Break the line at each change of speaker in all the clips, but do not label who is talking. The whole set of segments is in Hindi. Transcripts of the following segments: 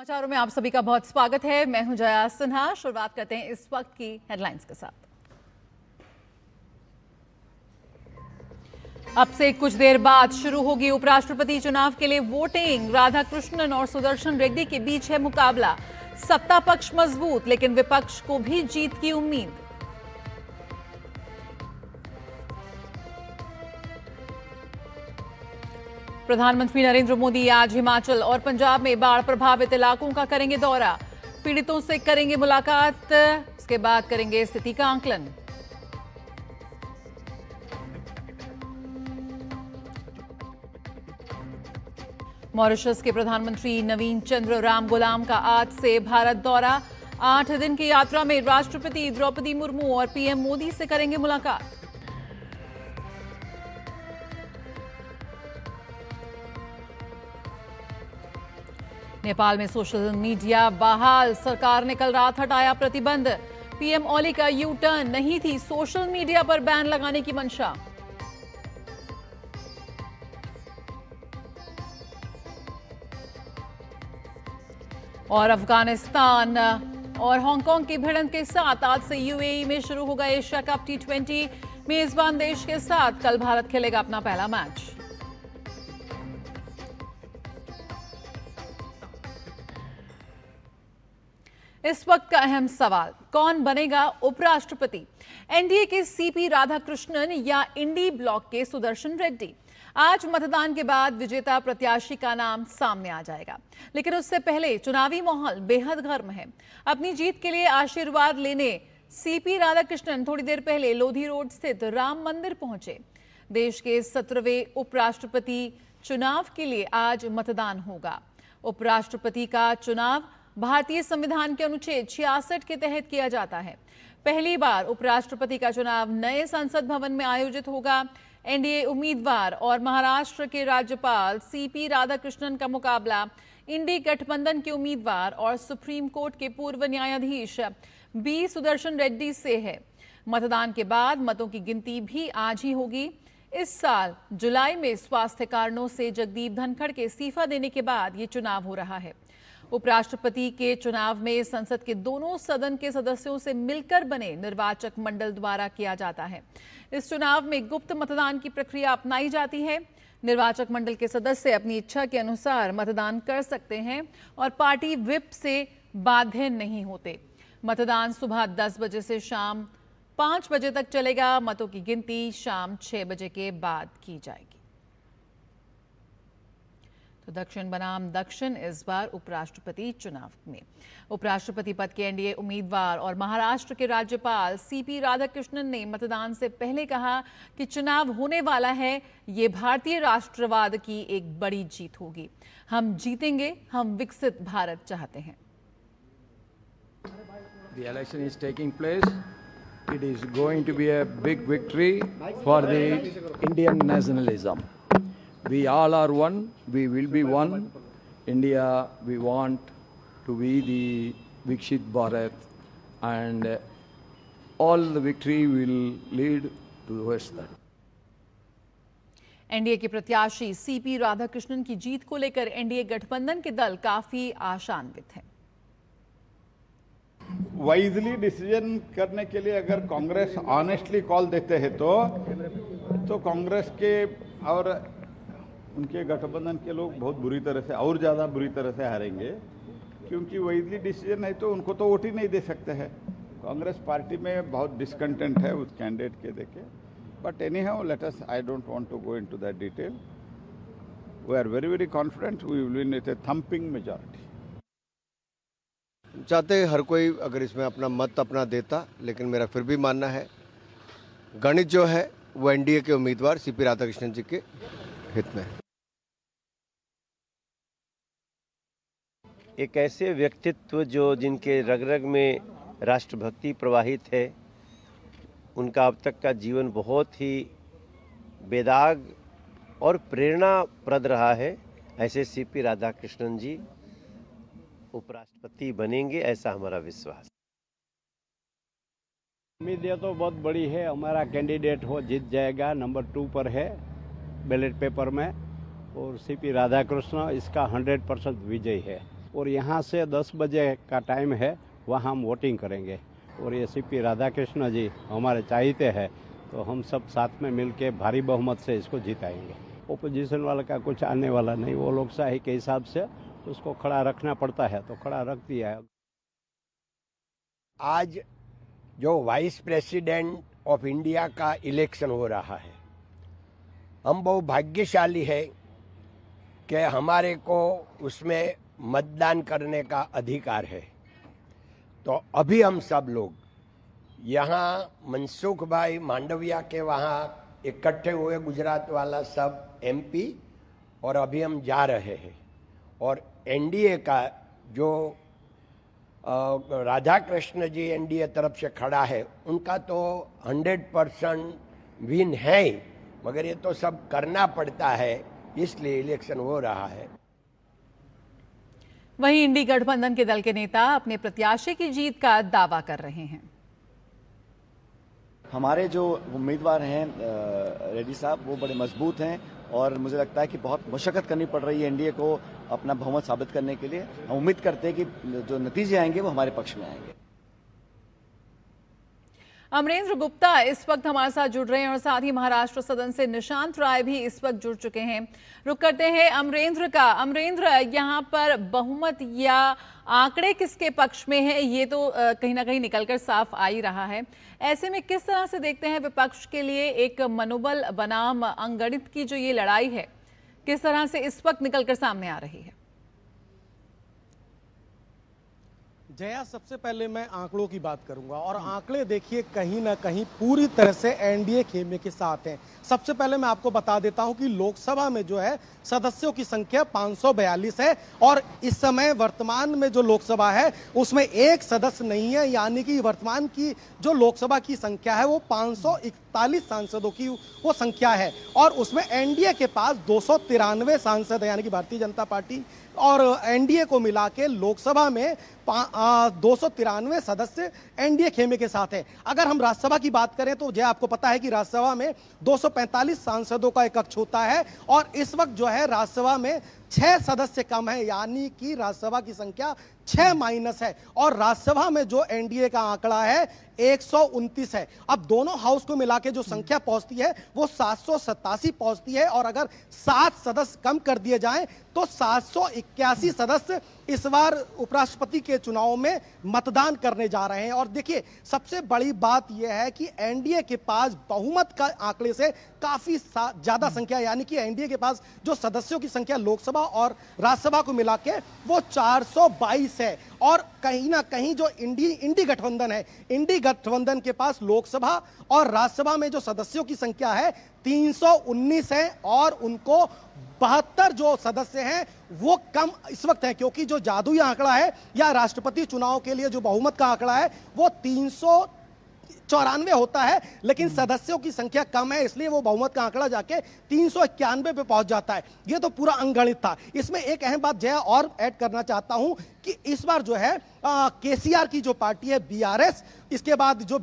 समाचारों में आप सभी का बहुत स्वागत है। मैं हूं जया सिन्हा। शुरुआत करते हैं इस वक्त की हेडलाइंस के साथ। अब से कुछ देर बाद शुरू होगी उपराष्ट्रपति चुनाव के लिए वोटिंग। राधाकृष्णन और सुदर्शन रेड्डी के बीच है मुकाबला। सत्ता पक्ष मजबूत, लेकिन विपक्ष को भी जीत की उम्मीद। प्रधानमंत्री नरेंद्र मोदी आज हिमाचल और पंजाब में बाढ़ प्रभावित इलाकों का करेंगे दौरा। पीड़ितों से करेंगे मुलाकात, इसके बाद करेंगे स्थिति का आकलन। मॉरिशस के प्रधानमंत्री नवीन चंद्र रामगुलाम का आज से भारत दौरा। 8 दिन की यात्रा में राष्ट्रपति द्रौपदी मुर्मू और पीएम मोदी से करेंगे मुलाकात। नेपाल में सोशल मीडिया बहाल, सरकार ने कल रात हटाया प्रतिबंध। पीएम ओली का यू टर्न, नहीं थी सोशल मीडिया पर बैन लगाने की मंशा। और अफगानिस्तान और हांगकांग की भिड़ंत के साथ आज से यूएई में शुरू होगा एशिया कप T20। मेजबान देश के साथ कल भारत खेलेगा अपना पहला मैच। इस वक्त का अहम सवाल, कौन बनेगा उपराष्ट्रपति? एनडीए के सीपी राधाकृष्णन या इंडी ब्लॉक के सुदर्शन रेड्डी? आज मतदान के बाद विजेता प्रत्याशी का नाम सामने आ जाएगा, लेकिन उससे पहले चुनावी माहौल बेहद गर्म है। अपनी जीत के लिए आशीर्वाद लेने सीपी राधाकृष्णन थोड़ी देर पहले लोधी रोड स्थित राम मंदिर पहुंचे। देश के 17वें उपराष्ट्रपति चुनाव के लिए आज मतदान होगा। उपराष्ट्रपति का चुनाव भारतीय संविधान के अनुच्छेद 66 के तहत किया जाता है। पहली बार उपराष्ट्रपति का चुनाव नए संसद भवन में आयोजित होगा। एनडीए उम्मीदवार और महाराष्ट्र के राज्यपाल सीपी राधाकृष्णन का मुकाबला इंडी गठबंधन के उम्मीदवार और सुप्रीम कोर्ट के पूर्व न्यायाधीश बी सुदर्शन रेड्डी से है। मतदान के बाद मतों की गिनती भी आज ही होगी। इस साल जुलाई में स्वास्थ्य कारणों से जगदीप धनखड़ के इस्तीफा देने के बाद ये चुनाव हो रहा है। उपराष्ट्रपति के चुनाव में संसद के दोनों सदन के सदस्यों से मिलकर बने निर्वाचक मंडल द्वारा किया जाता है। इस चुनाव में गुप्त मतदान की प्रक्रिया अपनाई जाती है। निर्वाचक मंडल के सदस्य अपनी इच्छा के अनुसार मतदान कर सकते हैं और पार्टी व्हिप से बाध्य नहीं होते। मतदान सुबह 10 बजे से शाम 5 बजे तक चलेगा। मतों की गिनती शाम 6 बजे के बाद की जाएगी। तो दक्षिण बनाम दक्षिण इस बार उपराष्ट्रपति चुनाव में उपराष्ट्रपति पद के एनडीए उम्मीदवार और महाराष्ट्र के राज्यपाल सीपी राधाकृष्णन ने मतदान से पहले कहा कि चुनाव होने वाला है, ये भारतीय राष्ट्रवाद की एक बड़ी जीत होगी। हम जीतेंगे, हम विकसित भारत चाहते हैं।
The election is taking place. It is going to be a big victory for the Indian nationalism. We all are one, we will be one. India, we want to be the Vikshit Bharat, and all the victory will lead towards that.
NDA के प्रत्याशी सीपी राधाकृष्णन की जीत को लेकर एनडीए गठबंधन के दल काफी आशान्वित हैं।
वाइजली डिसीजन करने के लिए अगर कांग्रेस ऑनेस्टली कॉल देते हैं तो कांग्रेस के और उनके गठबंधन के लोग बहुत बुरी तरह से और ज़्यादा बुरी तरह से हारेंगे, क्योंकि वाइजली डिसीजन है तो उनको तो वोट ही नहीं दे सकते हैं। कांग्रेस पार्टी में बहुत डिसकंटेंट है उस कैंडिडेट के देखे। But anyhow let us, I don't want to go into that detail. We are very very confident we will win with a thumping majority.
चाहते हर कोई अगर इसमें अपना मत अपना देता, लेकिन मेरा फिर भी मानना है गणित जो है वो एनडीए के उम्मीदवार सीपी राधाकृष्णन जी के हित में।
एक ऐसे व्यक्तित्व जो जिनके रग रग में राष्ट्रभक्ति प्रवाहित है, उनका अब तक का जीवन बहुत ही बेदाग और प्रेरणाप्रद रहा है। ऐसे सीपी राधाकृष्णन जी उपराष्ट्रपति बनेंगे, ऐसा हमारा विश्वास।
उम्मीदें तो बहुत बड़ी है। हमारा कैंडिडेट हो जीत जाएगा, नंबर 2 पर है बैलेट पेपर में, और सीपी राधाकृष्णन इसका 100% विजय है। और यहाँ से 10 बजे का टाइम है, वहाँ हम वोटिंग करेंगे। और ये सीपी राधाकृष्ण जी हमारे चाहते हैं, तो हम सब साथ में मिलके भारी बहुमत से इसको जिताएंगे। ओपोजिशन वाला का कुछ आने वाला नहीं, वो लोकशाही के हिसाब से उसको खड़ा रखना पड़ता है तो खड़ा रख दिया है।
आज जो वाइस प्रेसिडेंट ऑफ इंडिया का इलेक्शन हो रहा है, हम बहुत भाग्यशाली है कि हमारे को उसमें मतदान करने का अधिकार है। तो अभी हम सब लोग यहाँ मनसुख भाई मांडविया के वहाँ इकट्ठे हुए, गुजरात वाला सब एमपी, और अभी हम जा रहे हैं। और एनडीए का जो राधाकृष्ण जी एनडीए तरफ से खड़ा है, उनका तो 100% विन है, मगर ये तो सब करना पड़ता है, इसलिए इलेक्शन हो रहा है।
वहीं इंडी गठबंधन के दल के नेता अपने प्रत्याशी की जीत का दावा कर रहे हैं।
हमारे जो उम्मीदवार हैं रेड्डी साहब, वो बड़े मजबूत हैं और मुझे लगता है कि बहुत मशक्कत करनी पड़ रही है एनडीए को अपना बहुमत साबित करने के लिए। हम उम्मीद करते हैं कि जो नतीजे आएंगे वो हमारे पक्ष में आएंगे।
अमरेंद्र गुप्ता इस वक्त हमारे साथ जुड़ रहे हैं और साथ ही महाराष्ट्र सदन से निशांत राय भी इस वक्त जुड़ चुके हैं। रुक करते हैं अमरेंद्र का। अमरेंद्र, यहाँ पर बहुमत या आंकड़े किसके पक्ष में है, ये तो कहीं ना कहीं निकलकर साफ आ ही रहा है। ऐसे में किस तरह से देखते हैं विपक्ष के लिए एक मनोबल बनाम अंगणित की जो ये लड़ाई है, किस तरह से इस वक्त निकलकर सामने आ रही है?
जया, सबसे पहले मैं आंकड़ों की बात करूंगा और आंकड़े देखिए कहीं ना कहीं पूरी तरह से एनडीए खेमे के साथ हैं। सबसे पहले मैं आपको बता देता हूं कि लोकसभा में जो है सदस्यों की संख्या 542 है और इस समय वर्तमान में जो लोकसभा है उसमें एक सदस्य नहीं है, यानी कि वर्तमान की जो लोकसभा की संख्या है वो 541 सांसदों की वो संख्या है और उसमें एनडीए के पास 293 सांसद है, यानी कि भारतीय जनता पार्टी और एनडीए को मिला के लोकसभा में 293 सदस्य एनडीए खेमे के साथ है। अगर हम राज्यसभा की बात करें तो जो आपको पता है कि राज्यसभा में 245 सांसदों का एक कक्ष होता है और इस वक्त जो है राज्यसभा में 6 सदस्य कम है, यानी कि राज्यसभा की संख्या 6 माइनस है और राज्यसभा में जो एनडीए का आंकड़ा है 129 है। अब दोनों हाउस को मिला के जो संख्या पहुंचती है वो 787 पहुंचती है और अगर 7 सदस्य कम कर दिए जाएं तो 781 सदस्य इस बार उपराष्ट्रपति के चुनाव में मतदान करने जा रहे हैं। और देखिए सबसे बड़ी बात यह है कि एनडीए के पास बहुमत का आंकड़े से काफी ज्यादा संख्या, यानी कि एनडीए के पास जो सदस्यों की संख्या लोकसभा और राज्यसभा को मिला के वो 422 है और कहीं ना कहीं जो इंडी गठबंधन है, इंडी गठबंधन के पास लोकसभा और राज्यसभा में जो सदस्यों की संख्या है 319 है और उनको 72 जो सदस्य हैं वो कम इस वक्त है, क्योंकि जो जादुई आंकड़ा है या राष्ट्रपति चुनाव के लिए जो बहुमत का आंकड़ा है वो 394 होता है, लेकिन सदस्यों की संख्या कम है इसलिए वो बहुमत का आंकड़ा जाके 391 पे पहुंच जाता है। ये तो पूरा अंगणित था। इसमें एक अहम बात जया और ऐड करना चाहता हूं कि इस बार जो है केसीआर की जो पार्टी है बीआरएस, इसके बाद जो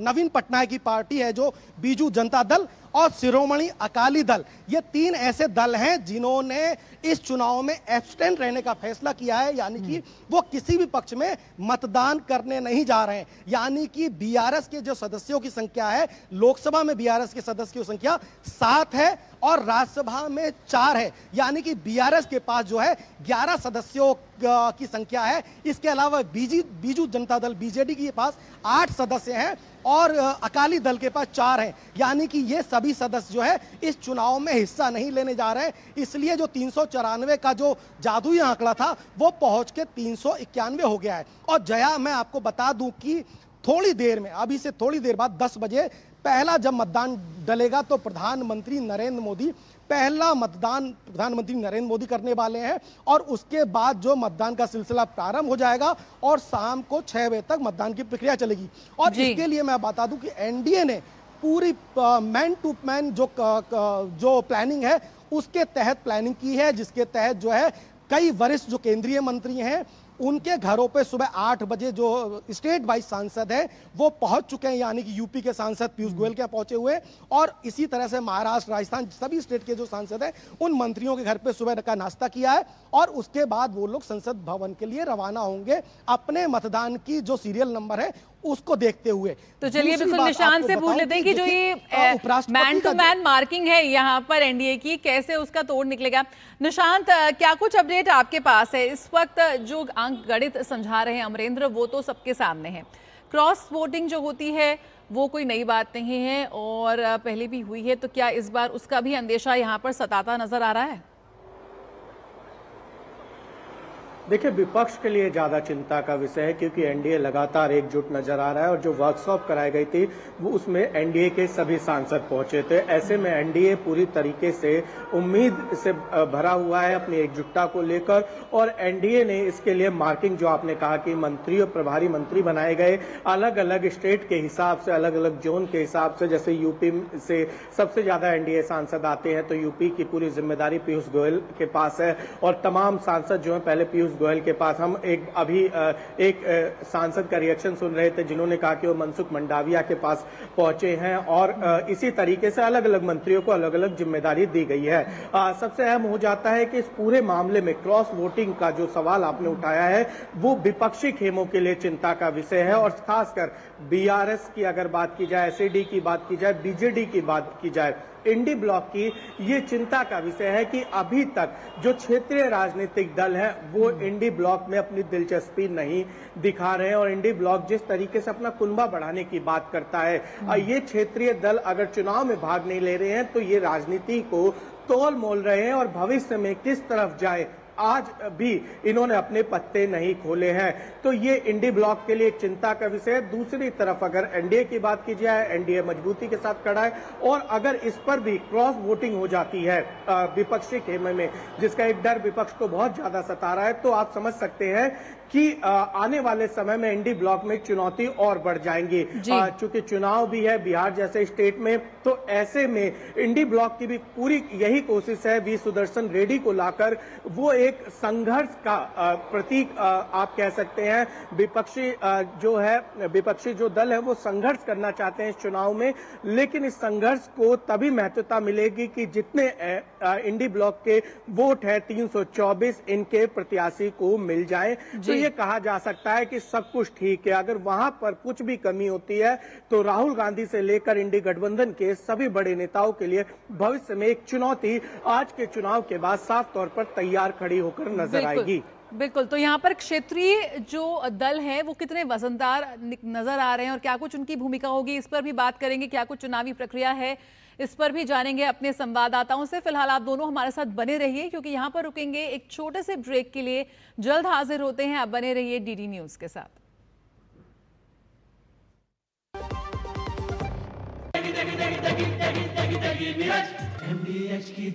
नवीन पटनायक की पार्टी है जो बीजू जनता दल और शिरोमणि अकाली दल, ये 3 ऐसे दल हैं जिन्होंने इस चुनाव में एब्स्टेंट रहने का फैसला किया है, यानी कि वो किसी भी पक्ष में मतदान करने नहीं जा रहे हैं। यानी कि बीआरएस के जो सदस्यों की संख्या है, लोकसभा में बीआरएस के सदस्यों की संख्या 7 है और राज्यसभा में 4 है, यानी कि बीआरएस के पास जो है 11 सदस्यों की संख्या है। इसके अलावा बीजू जनता दल बीजेडी के पास 8 सदस्य हैं और अकाली दल के पास 4 हैं, यानी कि ये सभी सदस्य जो है इस चुनाव में हिस्सा नहीं लेने जा रहे हैं। इसलिए जो 394 का जो जादुई आंकड़ा था वो पहुंच के 391 हो गया है। और जया, मैं आपको बता दूं कि थोड़ी देर में, अभी से थोड़ी देर बाद 10 बजे पहला जब मतदान डलेगा तो प्रधानमंत्री नरेंद्र मोदी पहला मतदान प्रधानमंत्री नरेंद्र मोदी करने वाले हैं और उसके बाद जो मतदान का सिलसिला प्रारंभ हो जाएगा और शाम को 6 बजे तक मतदान की प्रक्रिया चलेगी। और इसके लिए मैं बता दूं कि एनडीए ने पूरी मैन टू मैन जो प्लानिंग है उसके तहत प्लानिंग की है, जिसके तहत जो है कई वरिष्ठ जो केंद्रीय मंत्री हैं उनके घरों पे सुबह 8 बजे जो स्टेट वाइज सांसद हैं वो पहुंच चुके हैं, यानी कि यूपी के सांसद पीयूष गोयल के पहुंचे हुए, और इसी तरह से महाराष्ट्र, राजस्थान, सभी स्टेट के जो सांसद हैं उन मंत्रियों के घर पे सुबह का नाश्ता किया है, और उसके बाद वो लोग संसद भवन के लिए रवाना होंगे अपने मतदान की जो सीरियल नंबर है उसको देखते हुए।
तो चलिए बिल्कुल निशान से पूछ लेते हैं कि जो ये मैन टू मैन मार्किंग है यहाँ पर एनडीए की, कैसे उसका तोड़ निकलेगा। निशांत, क्या कुछ अपडेट आपके पास है? इस वक्त जो अंक गणित समझा रहे हैं अमरेंद्र, वो तो सबके सामने है। क्रॉस वोटिंग जो होती है वो कोई नई बात नहीं है और पहले भी हुई है, तो क्या इस बार उसका भी अंदेशा यहाँ पर सताता नजर आ रहा है?
देखिए, विपक्ष के लिए ज्यादा चिंता का विषय है क्योंकि एनडीए लगातार एकजुट नजर आ रहा है और जो वर्कशॉप कराई गई थी वो उसमें एनडीए के सभी सांसद पहुंचे थे। ऐसे में एनडीए पूरी तरीके से उम्मीद से भरा हुआ है अपनी एकजुटता को लेकर, और एनडीए ने इसके लिए मार्किंग, जो आपने कहा कि मंत्री और प्रभारी मंत्री बनाए गए अलग अलग स्टेट के हिसाब से, अलग अलग जोन के हिसाब से। जैसे यूपी से सबसे ज्यादा एनडीए सांसद आते हैं तो यूपी की पूरी जिम्मेदारी पीयूष गोयल के पास है, और तमाम सांसद जो है पहले पीयूष गोयल के पास। हम एक सांसद का रिएक्शन सुन रहे थे जिन्होंने कहा कि वो मनसुख मंडाविया के पास पहुंचे हैं, और इसी तरीके से अलग अलग मंत्रियों को अलग अलग जिम्मेदारी दी गई है। सबसे अहम हो जाता है कि इस पूरे मामले में क्रॉस वोटिंग का जो सवाल आपने उठाया है वो विपक्षी खेमों के लिए चिंता का विषय है, और खासकर बीआरएस की अगर बात की जाए, एसईडी की बात की जाए, बीजेडी की बात की जाए, इंडी ब्लॉक की, ये चिंता का विषय है कि अभी तक जो क्षेत्रीय राजनीतिक दल हैं वो इंडी ब्लॉक में अपनी दिलचस्पी नहीं दिखा रहे हैं, और इंडी ब्लॉक जिस तरीके से अपना कुनबा बढ़ाने की बात करता है, ये क्षेत्रीय दल अगर चुनाव में भाग नहीं ले रहे हैं तो ये राजनीति को तोल मोल रहे हैं और भविष्य में किस तरफ जाए आज भी इन्होंने अपने पत्ते नहीं खोले हैं। तो ये इंडी ब्लॉक के लिए एक चिंता का विषय है। दूसरी तरफ अगर एनडीए की बात की जाए, एनडीए मजबूती के साथ खड़ा है, और अगर इस पर भी क्रॉस वोटिंग हो जाती है विपक्षी खेमे में, जिसका एक डर विपक्ष को बहुत ज्यादा सता रहा है, तो आप समझ सकते हैं कि आने वाले समय में इंडी ब्लॉक में चुनौती और बढ़ जाएंगी। चूंकि चुनाव भी है बिहार जैसे स्टेट में, तो ऐसे में इंडी ब्लॉक की भी पूरी यही कोशिश है वी सुदर्शन रेड्डी को लाकर वो एक संघर्ष का प्रतीक आप कह सकते हैं। विपक्षी जो दल है वो संघर्ष करना चाहते हैं इस चुनाव में, लेकिन इस संघर्ष को तभी महत्वता मिलेगी कि जितने इंडी ब्लॉक के वोट है 324 इनके प्रत्याशी को मिल जाए। तो ये कहा जा सकता है कि सब कुछ ठीक है। अगर वहां पर कुछ भी कमी होती है तो राहुल गांधी से लेकर इंडी गठबंधन के सभी बड़े नेताओं के लिए भविष्य में एक चुनौती आज के चुनाव के बाद साफ तौर पर तैयार खड़ी होकर नजर आएगी।
बिल्कुल। तो यहाँ पर क्षेत्रीय जो दल हैं वो कितने वजनदार नजर आ रहे हैं और क्या कुछ उनकी भूमिका होगी, इस पर भी बात करेंगे। क्या कुछ चुनावी प्रक्रिया है, इस पर भी जानेंगे अपने संवाददाताओं से। फिलहाल आप दोनों हमारे साथ बने रहिए क्योंकि यहाँ पर रुकेंगे एक छोटे से ब्रेक के लिए, जल्द हाजिर होते हैं। आप बने रहिए डीडी न्यूज के साथ।
MDH की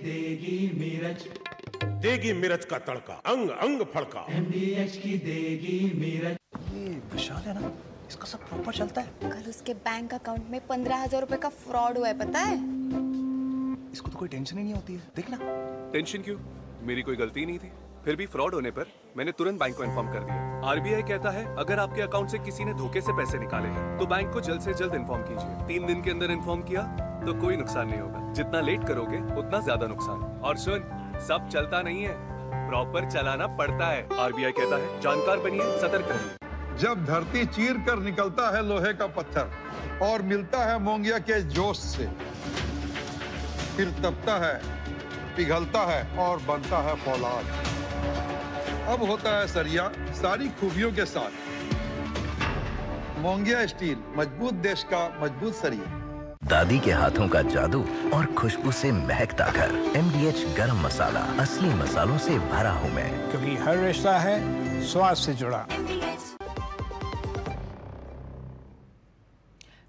देगी मिर्च का तड़का, अंग अंग फड़का। MDH की देगी मिर्च।
ये विशाल है ना, इसका सब प्रॉपर चलता है।
कल उसके बैंक अकाउंट में 15,000 रुपए का फ्रॉड हुआ है, पता है?
इसको तो कोई टेंशन ही नहीं होती है, देखना।
टेंशन क्यों? मेरी कोई गलती नहीं थी। फिर भी फ्रॉड होने पर मैंने तुरंत बैंक को इन्फॉर्म कर दिया। आरबीआई कहता है अगर आपके अकाउंट से किसी ने धोखे से पैसे निकाले हैं तो बैंक को जल्द से जल्द इन्फॉर्म कीजिए। 3 दिन के अंदर इन्फॉर्म किया तो कोई नुकसान नहीं होगा। जितना लेट करोगे उतना ज्यादा नुकसान। और सुन, सब चलता नहीं है, प्रॉपर चलाना पड़ता है। आरबीआई कहता है जानकार बनिए, सतर्क रहिए।
जब धरती चीर कर निकलता है लोहे का पत्थर और मिलता है मोंगिया के जोश से, फिर तपता है, पिघलता है और बनता है फौलाद। अब होता है सरिया सारी खूबियों के साथ। मोंगिया स्टील, मजबूत देश का मजबूत सरिया।
दादी के हाथों का जादू और खुशबू से महकता घर। MDH गरम मसाला, असली मसालों से भरा हूँ मैं,
क्योंकि हर रिश्ता है स्वाद से जुड़ा।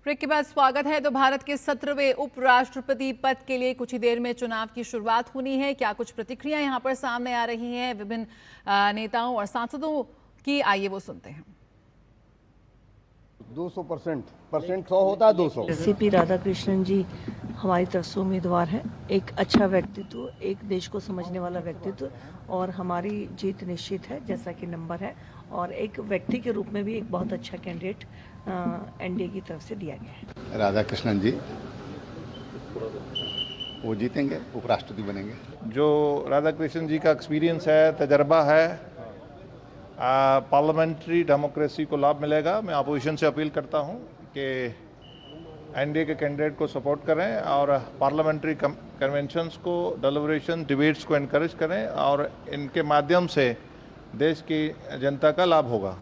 ब्रेक के बाद स्वागत है। तो भारत के 17वें उपराष्ट्रपति पद के लिए कुछ ही देर में चुनाव की शुरुआत होनी है। क्या कुछ प्रतिक्रिया यहाँ पर सामने आ रही हैं विभिन्न नेताओं और सांसदों की, आइए वो सुनते हैं।
200% 100 होता है 200।
CP राधाकृष्णन जी हमारी तरफ से उम्मीदवार हैं। एक अच्छा व्यक्तित्व, एक देश को समझने वाला व्यक्तित्व, और हमारी जीत निश्चित है जैसा कि नंबर है। और एक व्यक्ति के रूप में भी एक बहुत अच्छा कैंडिडेट एनडीए की तरफ से दिया गया है।
राधा कृष्णन जी वो जीतेंगे, उपराष्ट्रपति बनेंगे।
जो राधा कृष्णन जी का एक्सपीरियंस है, तजर्बा है, पार्लियामेंट्री डेमोक्रेसी को लाभ मिलेगा। मैं अपोजिशन से अपील करता हूं कि एनडीए के कैंडिडेट को सपोर्ट करें और पार्लियामेंट्री कन्वेंशंस को, डेलिब्रेशन, डिबेट्स को एनकरेज करें और इनके माध्यम से देश की जनता का लाभ होगा।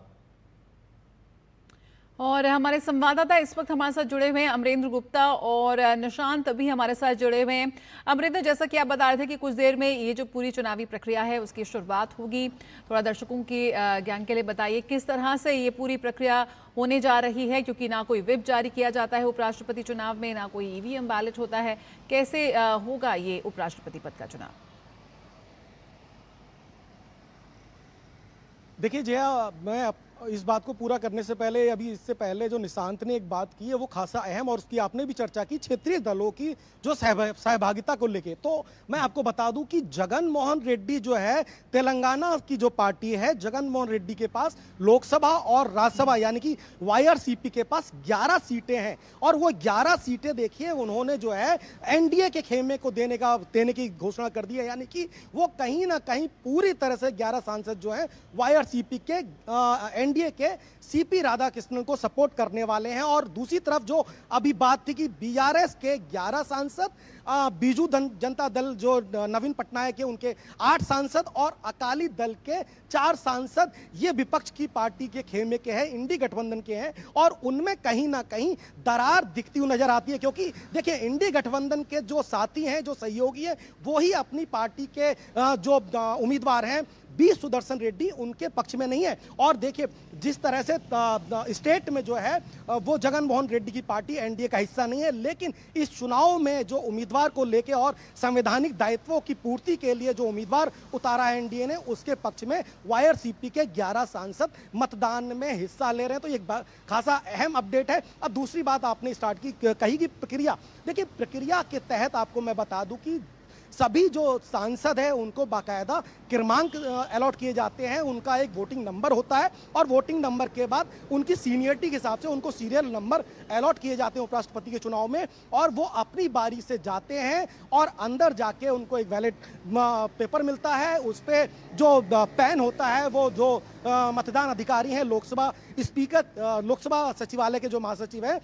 और हमारे संवाददाता इस वक्त हमारे साथ जुड़े हुए हैं अमरेंद्र गुप्ता और निशांत भी हमारे साथ जुड़े हुए हैं। अमरेंद्र, जैसा कि आप बता रहे थे कि कुछ देर में ये जो पूरी चुनावी प्रक्रिया है उसकी शुरुआत होगी, थोड़ा दर्शकों की ज्ञान के लिए बताइए किस तरह से ये पूरी प्रक्रिया होने जा रही है, क्योंकि ना कोई व्हिप जारी किया जाता है उपराष्ट्रपति चुनाव में, ना कोई ईवीएम बैलेट होता है। कैसे होगा ये उपराष्ट्रपति पद का चुनाव?
देखिए जया, मैं इस बात को पूरा करने से पहले, अभी इससे पहले जो निशांत ने एक बात की है वो खासा अहम, और उसकी आपने भी चर्चा की क्षेत्रीय दलों की जो सहभागिता को लेके। तो मैं आपको बता दूं कि जगन मोहन रेड्डी जो है तेलंगाना की जो पार्टी है, जगन मोहन रेड्डी के पास लोकसभा और राज्यसभा यानी कि वाईआरसीपी के पास 11 सीटें हैं, और वो 11 सीटें देखिए उन्होंने जो है एनडीए के खेमे को देने की घोषणा कर दी है। यानी कि वो कहीं ना कहीं पूरी तरह से 11 सांसद जो है वाईआरसीपी के एनडीए के सीपी राधाकृष्णन को सपोर्ट करने वाले हैं। और दूसरी तरफ जो अभी बात थी कि बीआरएस के 11 सांसद, बीजू जनता दल जो नवीन पटनायक है उनके 8 सांसद और अकाली दल के 4 सांसद, ये विपक्ष की पार्टी के खेमे के हैं, इंडी गठबंधन के हैं, और उनमें कहीं ना कहीं दरार दिखती हुई नजर आती है। क्योंकि देखिए इंडी गठबंधन के जो साथी हैं, जो सहयोगी हैं, वो ही अपनी पार्टी के जो उम्मीदवार हैं बी सुदर्शन रेड्डी, उनके पक्ष में नहीं है। और देखिए जिस तरह से स्टेट में जो है वो जगन मोहन रेड्डी की पार्टी एनडीए का हिस्सा नहीं है, लेकिन इस चुनाव में जो उम्मीदवार को लेके और संवैधानिक दायित्वों की पूर्ति के लिए जो उम्मीदवार उतारा है एनडीए ने, उसके पक्ष में वाईआरसीपी के 11 सांसद मतदान में हिस्सा ले रहे हैं। तो ये खासा अहम अपडेट है। अब दूसरी बात आपने स्टार्ट की, कही की प्रक्रिया। देखिए प्रक्रिया के तहत आपको मैं बता दूं कि सभी जो सांसद है उनको बाकायदा क्रमांक अलॉट किए जाते हैं, उनका एक वोटिंग नंबर होता है, और वोटिंग नंबर के बाद उनकी सीनियरिटी के हिसाब से उनको सीरियल नंबर अलॉट किए जाते हैं उपराष्ट्रपति के चुनाव में, और वो अपनी बारी से जाते हैं और अंदर जाके उनको एक बैलेट पेपर मिलता है। उस पर जो पेन होता है वो जो मतदान अधिकारी हैं, लोकसभा स्पीकर, लोकसभा सचिवालय के जो महासचिव हैं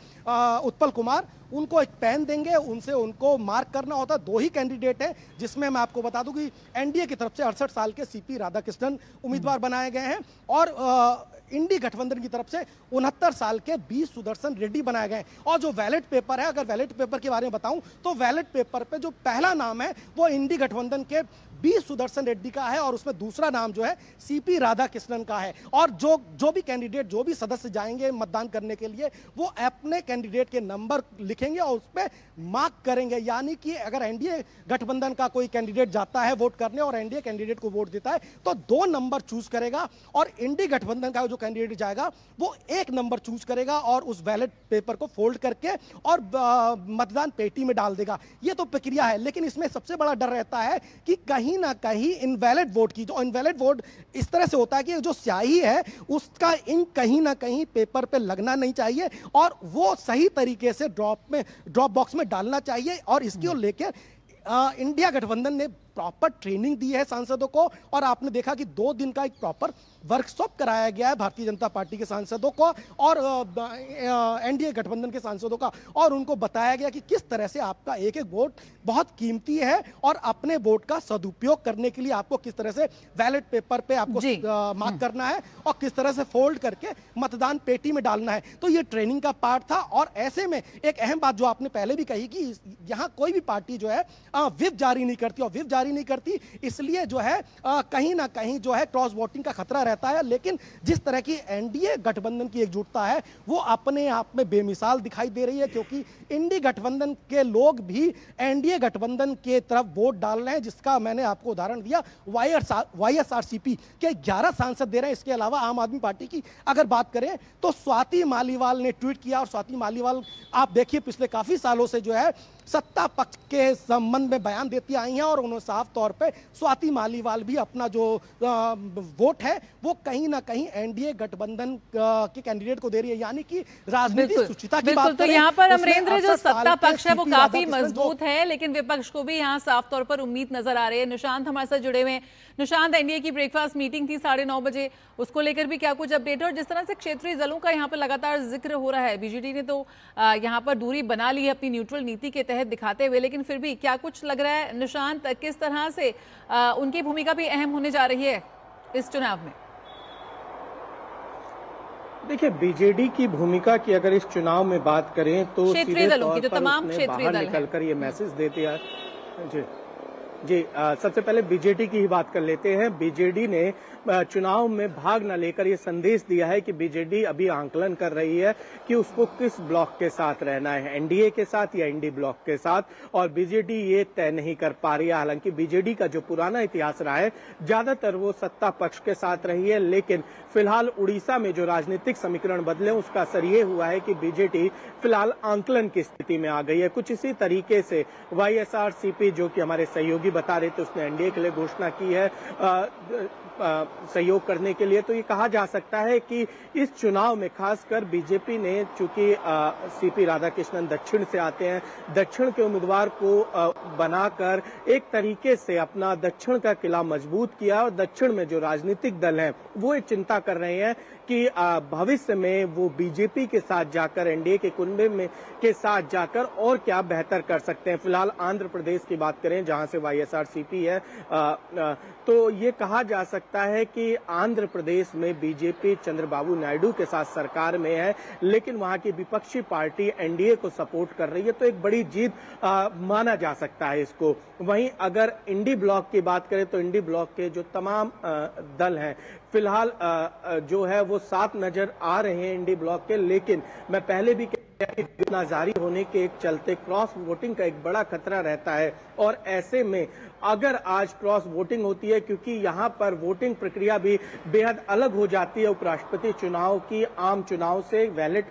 उत्पल कुमार, उनको एक पेन देंगे, उनसे उनको मार्क करना होता है। 2 ही कैंडिडेट हैं, जिसमें मैं आपको बता दूं कि एनडीए की तरफ से 68 साल के सीपी राधाकृष्णन उम्मीदवार बनाए गए हैं, और इंडी गठबंधन की तरफ से 69 साल के बी सुदर्शन रेड्डी बनाए गए हैं। और जो बैलेट पेपर है, अगर बैलेट पेपर के बारे में बताऊं तो बैलेट पेपर पे जो पहला नाम है वो इंडी गठबंधन के बी सुदर्शन रेड्डी का है, और उसमें दूसरा नाम जो है सीपी राधाकृष्णन का है। और जो भी कैंडिडेट, जो भी सदस्य जाएंगे मतदान करने के लिए, वो अपने कैंडिडेट के नंबर लिखेंगे और उस पर मार्क करेंगे। यानी कि अगर एनडीए गठबंधन का कोई कैंडिडेट जाता है वोट करने और एनडीए कैंडिडेट को वोट देता है तो 2 नंबर चूज करेगा, और इंडी गठबंधन का जो कैंडिडेट जाएगा वो 1 नंबर चूज करेगा और उस बैलेट पेपर को फोल्ड करके और मतदान पेटी में डाल देगा। ये तो प्रक्रिया है, लेकिन इसमें सबसे बड़ा डर रहता है कि कहीं ना कहीं इनवैलिड वोट की, जो इनवैलिड वोट इस तरह से होता है कि जो स्याही है उसका इंक कहीं ना कहीं पेपर पे लगना नहीं चाहिए, और वो सही तरीके से ड्रॉप बॉक्स में डालना चाहिए। और इसको लेकर इंडिया गठबंधन ने प्रॉपर ट्रेनिंग दी है सांसदों को, और आपने देखा कि 2 दिन का एक प्रॉपर वर्कशॉप कराया गया है भारतीय जनता पार्टी के सांसदों को और एनडीए गठबंधन के सांसदों का, और उनको बताया गया कि किस तरह से आपका एक एक वोट बहुत कीमती है, और अपने वोट का सदुपयोग करने के लिए आपको किस तरह से बैलेट पेपर पे आपको मार्क करना है और किस तरह से फोल्ड करके मतदान पेटी में डालना है। तो ये ट्रेनिंग का पार्ट था। और ऐसे में एक अहम बात जो आपने पहले भी कही कि यहाँ कोई भी पार्टी जो है व्हिप जारी नहीं करती, और व्हिप जारी नहीं करती इसलिए जो है कहीं ना कहीं जो है क्रॉस वोटिंग का खतरा रहता है। लेकिन जिस तरह की एनडीए गठबंधन की एकजुटता है वो अपने आप में बेमिसाल दिखाई दे रही है, क्योंकि इंडी गठबंधन के लोग भी एनडीए गठबंधन के तरफ वोट डाल रहे हैं, जिसका मैंने आपको उदाहरण दिया। वाईएसआरसीपी के 11 सांसद दे रहे हैं। इसके अलावा आम आदमी पार्टी की अगर बात करें तो स्वाति मालीवाल ने ट्वीट किया, और स्वाति मालीवाल आप देखिए पिछले काफी सालों से जो है सत्ता पक्ष के संबंध में बयान देती आई हैं, और उन्होंने साफ तौर पे स्वाति मालीवाल भी अपना जो वोट है वो कहीं ना कहीं एनडीए गठबंधन के कैंडिडेट को दे रही है, यानी कि राजनीतिक सुचिता की बात
तो यहाँ पर अमरेंद्र जो सत्ता पक्ष है वो काफी मजबूत है, लेकिन विपक्ष को भी यहाँ साफ तौर पर उम्मीद नजर आ रही है। निशांत हमारे साथ जुड़े हुए हैं। निशांत, एनडीए की ब्रेकफास्ट मीटिंग थी 9:30 बजे, उसको लेकर भी क्या कुछ अपडेट है? और जिस तरह से क्षेत्रीय दलों का यहाँ पर लगातार जिक्र हो रहा है, बीजेडी ने तो यहाँ पर दूरी बना ली है अपनी न्यूट्रल नीति के तहत दिखाते हुए, लेकिन फिर भी क्या कुछ लग रहा है निशांत, किस तरह से उनकी भूमिका भी अहम होने जा रही है इस चुनाव में?
देखिए, बीजेडी की भूमिका की अगर इस चुनाव में बात करें तो
क्षेत्रीय दलों की जो तमाम क्षेत्रीय दल
निकलकर ये मैसेज देते हैं। जी सबसे पहले बीजेडी की ही बात कर लेते हैं। बीजेडी ने चुनाव में भाग न लेकर ये संदेश दिया है कि बीजेडी अभी आंकलन कर रही है कि उसको किस ब्लॉक के साथ रहना है, एनडीए के साथ या इंडी ब्लॉक के साथ, और बीजेडी ये तय नहीं कर पा रही है। हालांकि बीजेडी का जो पुराना इतिहास रहा है, ज्यादातर वो सत्ता पक्ष के साथ रही है, लेकिन फिलहाल उड़ीसा में जो राजनीतिक समीकरण बदले उसका असर ये हुआ है कि बीजेडी फिलहाल आंकलन की स्थिति में आ गई है। कुछ इसी तरीके से वाईएसआरसीपी, जो कि हमारे सहयोगी बता रहे थे, उसने एनडीए के लिए घोषणा की है सहयोग करने के लिए। तो ये कहा जा सकता है कि इस चुनाव में खासकर बीजेपी ने, चूंकि सीपी राधाकृष्णन दक्षिण से आते हैं, दक्षिण के उम्मीदवार को बनाकर एक तरीके से अपना दक्षिण का किला मजबूत किया, और दक्षिण में जो राजनीतिक दल हैं वो एक चिंता कर रहे हैं कि भविष्य में वो बीजेपी के साथ जाकर, एनडीए के कुनबे में के साथ जाकर और क्या बेहतर कर सकते हैं। फिलहाल आंध्र प्रदेश की बात करें, जहां से वाईएसआरसीपी है, तो ये कहा जा सकता है कि आंध्र प्रदेश में बीजेपी चंद्रबाबू नायडू के साथ सरकार में है, लेकिन वहां की विपक्षी पार्टी एनडीए को सपोर्ट कर रही है, तो एक बड़ी जीत माना जा सकता है इसको। वहीं अगर इंडी ब्लॉक की बात करें तो इंडी ब्लॉक के जो तमाम दल हैं फिलहाल जो है वो साथ नजर आ रहे हैं इंडी ब्लॉक के, लेकिन मैं पहले भी चुनाव जारी होने के चलते क्रॉस वोटिंग का एक बड़ा खतरा रहता है। और ऐसे में अगर आज क्रॉस वोटिंग होती है, क्योंकि यहाँ पर वोटिंग प्रक्रिया भी बेहद अलग हो जाती है उपराष्ट्रपति चुनाव की आम चुनाव से। बैलेट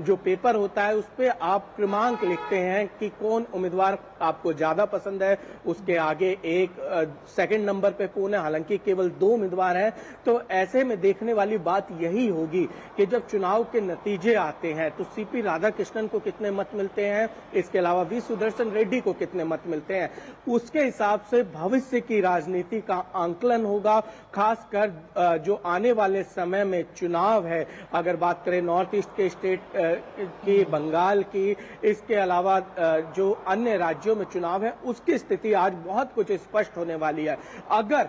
जो पेपर होता है उस पर आप क्रमांक लिखते हैं कि कौन उम्मीदवार आपको ज्यादा पसंद है, उसके आगे एक सेकंड नंबर पे कौन है, हालांकि केवल 2 उम्मीदवार हैं। तो ऐसे में देखने वाली बात यही होगी कि जब चुनाव के नतीजे आते हैं तो सीपी राधाकृष्णन को कितने मत मिलते हैं, इसके अलावा वी सुदर्शन रेड्डी को कितने मत मिलते हैं, उसके हिसाब से भविष्य की राजनीति का आंकलन होगा। खासकर जो आने वाले समय में चुनाव है, अगर बात करें नॉर्थ ईस्ट के स्टेट की, बंगाल की, इसके अलावा जो अन्य राज्यों में चुनाव है, उसकी स्थिति आज बहुत कुछ स्पष्ट होने वाली है। अगर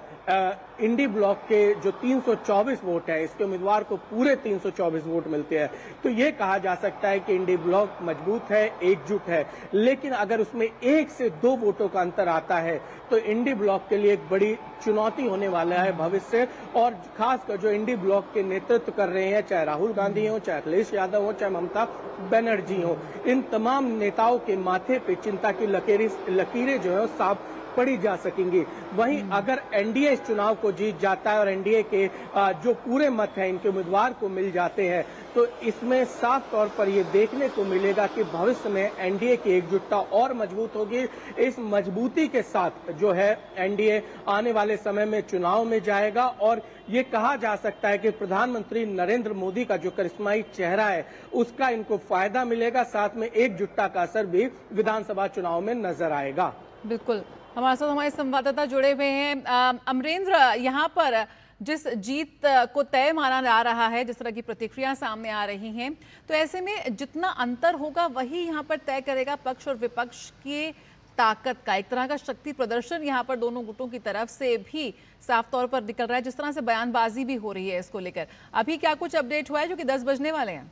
इंडी ब्लॉक के जो 324 वोट है, इसके उम्मीदवार को पूरे 324 वोट मिलते हैं, तो ये कहा जा सकता है कि इंडी ब्लॉक मजबूत है, एकजुट है। लेकिन अगर उसमें 1 से 2 वोटों का अंतर आता है तो इंडी ब्लॉक के लिए एक बड़ी चुनौती होने वाला है भविष्य। और खासकर जो इंडी ब्लॉक के नेतृत्व कर रहे हैं, चाहे राहुल गांधी हो, चाहे अखिलेश यादव हो, चाहे ममता बनर्जी हो, इन तमाम नेताओं के माथे पे चिंता की लकीरें जो है साफ पड़ी जा सकेंगी। वहीं अगर एनडीए इस चुनाव को जीत जाता है और एनडीए के जो पूरे मत हैं इनके उम्मीदवार को मिल जाते हैं, तो इसमें साफ तौर पर ये देखने को मिलेगा कि भविष्य में एनडीए की एकजुटता और मजबूत होगी। इस मजबूती के साथ जो है एनडीए आने वाले समय में चुनाव में जाएगा, और ये कहा जा सकता है कि प्रधानमंत्री नरेंद्र मोदी का जो करिश्माई चेहरा है उसका इनको फायदा मिलेगा, साथ में एकजुटता का असर भी विधानसभा चुनाव में नजर आएगा।
बिल्कुल, हमारे साथ हमारे संवाददाता जुड़े हुए हैं। अमरेंद्र, यहाँ पर जिस जीत को तय माना जा रहा है, जिस तरह की प्रतिक्रिया सामने आ रही हैं, तो ऐसे में जितना अंतर होगा वही यहाँ पर तय करेगा पक्ष और विपक्ष की ताकत का। एक तरह का शक्ति प्रदर्शन यहाँ पर दोनों गुटों की तरफ से भी साफ तौर पर निकल रहा है, जिस तरह से बयानबाजी भी हो रही है इसको लेकर। अभी क्या कुछ अपडेट हुआ है, जो कि 10 बजने वाले हैं?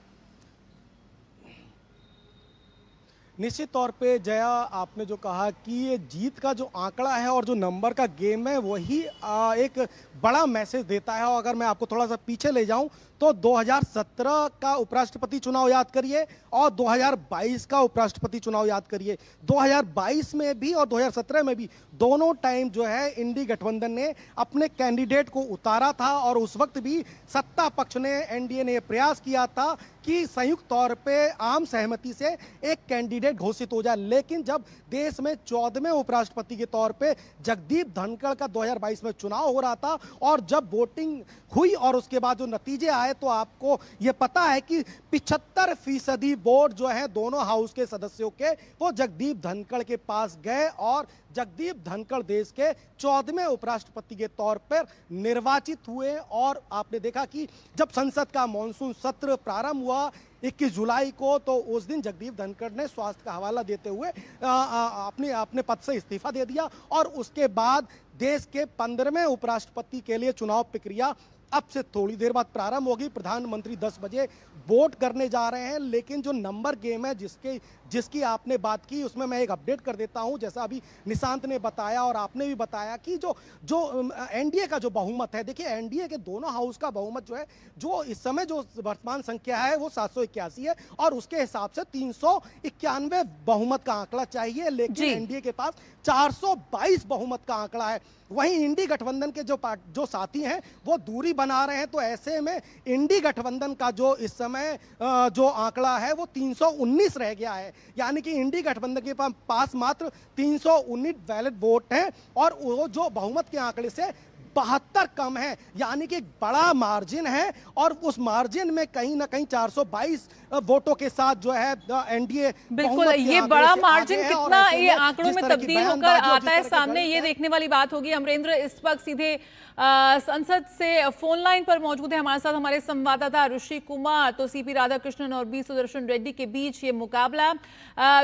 निश्चित तौर पे जया, आपने जो कहा कि ये जीत का जो आंकड़ा है और जो नंबर का गेम है वही एक बड़ा मैसेज देता है। और अगर मैं आपको थोड़ा सा पीछे ले जाऊं तो 2017 का उपराष्ट्रपति चुनाव याद करिए और 2022 का उपराष्ट्रपति चुनाव याद करिए। 2022 में भी और 2017 में भी दोनों टाइम जो है इंडी गठबंधन ने अपने कैंडिडेट को उतारा था और उस वक्त भी सत्ता पक्ष ने, एनडीए ने प्रयास किया था कि संयुक्त तौर पे आम सहमति से एक कैंडिडेट घोषित हो जाए। लेकिन जब देश में 14वें उपराष्ट्रपति के तौर पे जगदीप धनखड़ का 2022 में चुनाव हो रहा था और जब वोटिंग हुई और उसके बाद जो नतीजे आए तो आपको ये पता है कि 75% वोट जो है दोनों हाउस के सदस्यों के वो जगदीप धनखड़ के पास गए और जगदीप धनखड़ देश के 14वें उपराष्ट्रपति के तौर पर निर्वाचित हुए। और आपने देखा कि जब संसद का मॉनसून सत्र प्रारंभ हुआ 21 जुलाई को, तो उस दिन जगदीप धनखड़ ने स्वास्थ्य का हवाला देते हुए अपने पद से इस्तीफा दे दिया और उसके बाद देश के 15वें उपराष्ट्रपति के लिए चुनाव प्रक्रिया अब से थोड़ी देर बाद प्रारंभ होगी। प्रधानमंत्री 10 बजे वोट करने जा रहे हैं, लेकिन जो नंबर गेम है जिसकी आपने बात की उसमें मैं एक अपडेट कर देता हूं। जैसा अभी निशांत ने बताया और आपने भी बताया कि जो एनडीए का जो बहुमत है, देखिए एनडीए के दोनों हाउस का बहुमत जो है, जो इस समय जो वर्तमान संख्या है वो 781 है और उसके हिसाब से 391 बहुमत का आंकड़ा चाहिए, लेकिन एनडीए के पास 422 बहुमत का आंकड़ा है। वहीं इंडी गठबंधन के जो साथी हैं वो दूरी बना रहे हैं, तो ऐसे में इंडी गठबंधन का जो इस समय जो आंकड़ा है वो 319 रह गया है। यानी कि इंडी गठबंधन के पास मात्र 319 वैलिड वोट हैं और वो जो बहुमत के आंकड़े से 72 कम है, यानी कि बड़ा मार्जिन है और उस मार्जिन में कहीं ना कहीं 422 वोटों के साथ जो है एनडीए
बिल्कुल ये बड़ा मार्जिन कितना ये आंकड़ों में तब्दील होकर आता है सामने, ये देखने वाली बात होगी। अमरेंद्र इस वक्त सीधे संसद से फोन लाइन पर मौजूद है हमारे साथ हमारे संवाददाता ऋषि कुमार। तो सीपी राधाकृष्णन और बी सुदर्शन रेड्डी के बीच ये मुकाबला।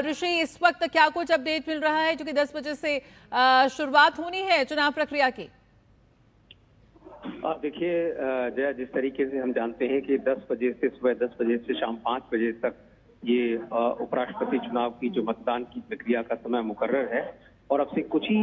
ऋषि, इस वक्त क्या कुछ अपडेट मिल रहा है, जो कि 10 बजे से शुरुआत होनी है चुनाव प्रक्रिया की?
देखिए जया, जिस तरीके से हम जानते हैं कि 10 बजे से सुबह 10 बजे से शाम 5 बजे तक ये उपराष्ट्रपति चुनाव की जो मतदान की प्रक्रिया का समय मुकर्रर है और अब से कुछ ही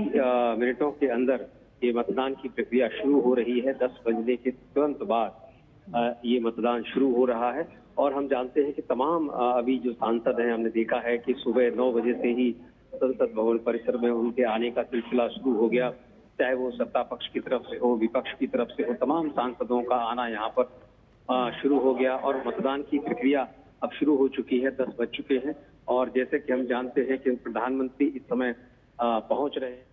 मिनटों के अंदर ये मतदान की प्रक्रिया शुरू हो रही है। 10 बजने के तुरंत बाद ये मतदान शुरू हो रहा है और हम जानते हैं कि तमाम अभी जो सांसद हैं, हमने देखा है कि सुबह 9 बजे से ही संसद भवन परिसर में उनके आने का सिलसिला शुरू हो गया, चाहे वो सत्ता पक्ष की तरफ से हो, विपक्ष की तरफ से हो, तमाम सांसदों का आना यहाँ पर शुरू हो गया और मतदान की प्रक्रिया अब शुरू हो चुकी है। 10 बज चुके हैं और जैसे कि हम जानते हैं कि प्रधानमंत्री इस समय पहुंच रहे हैं।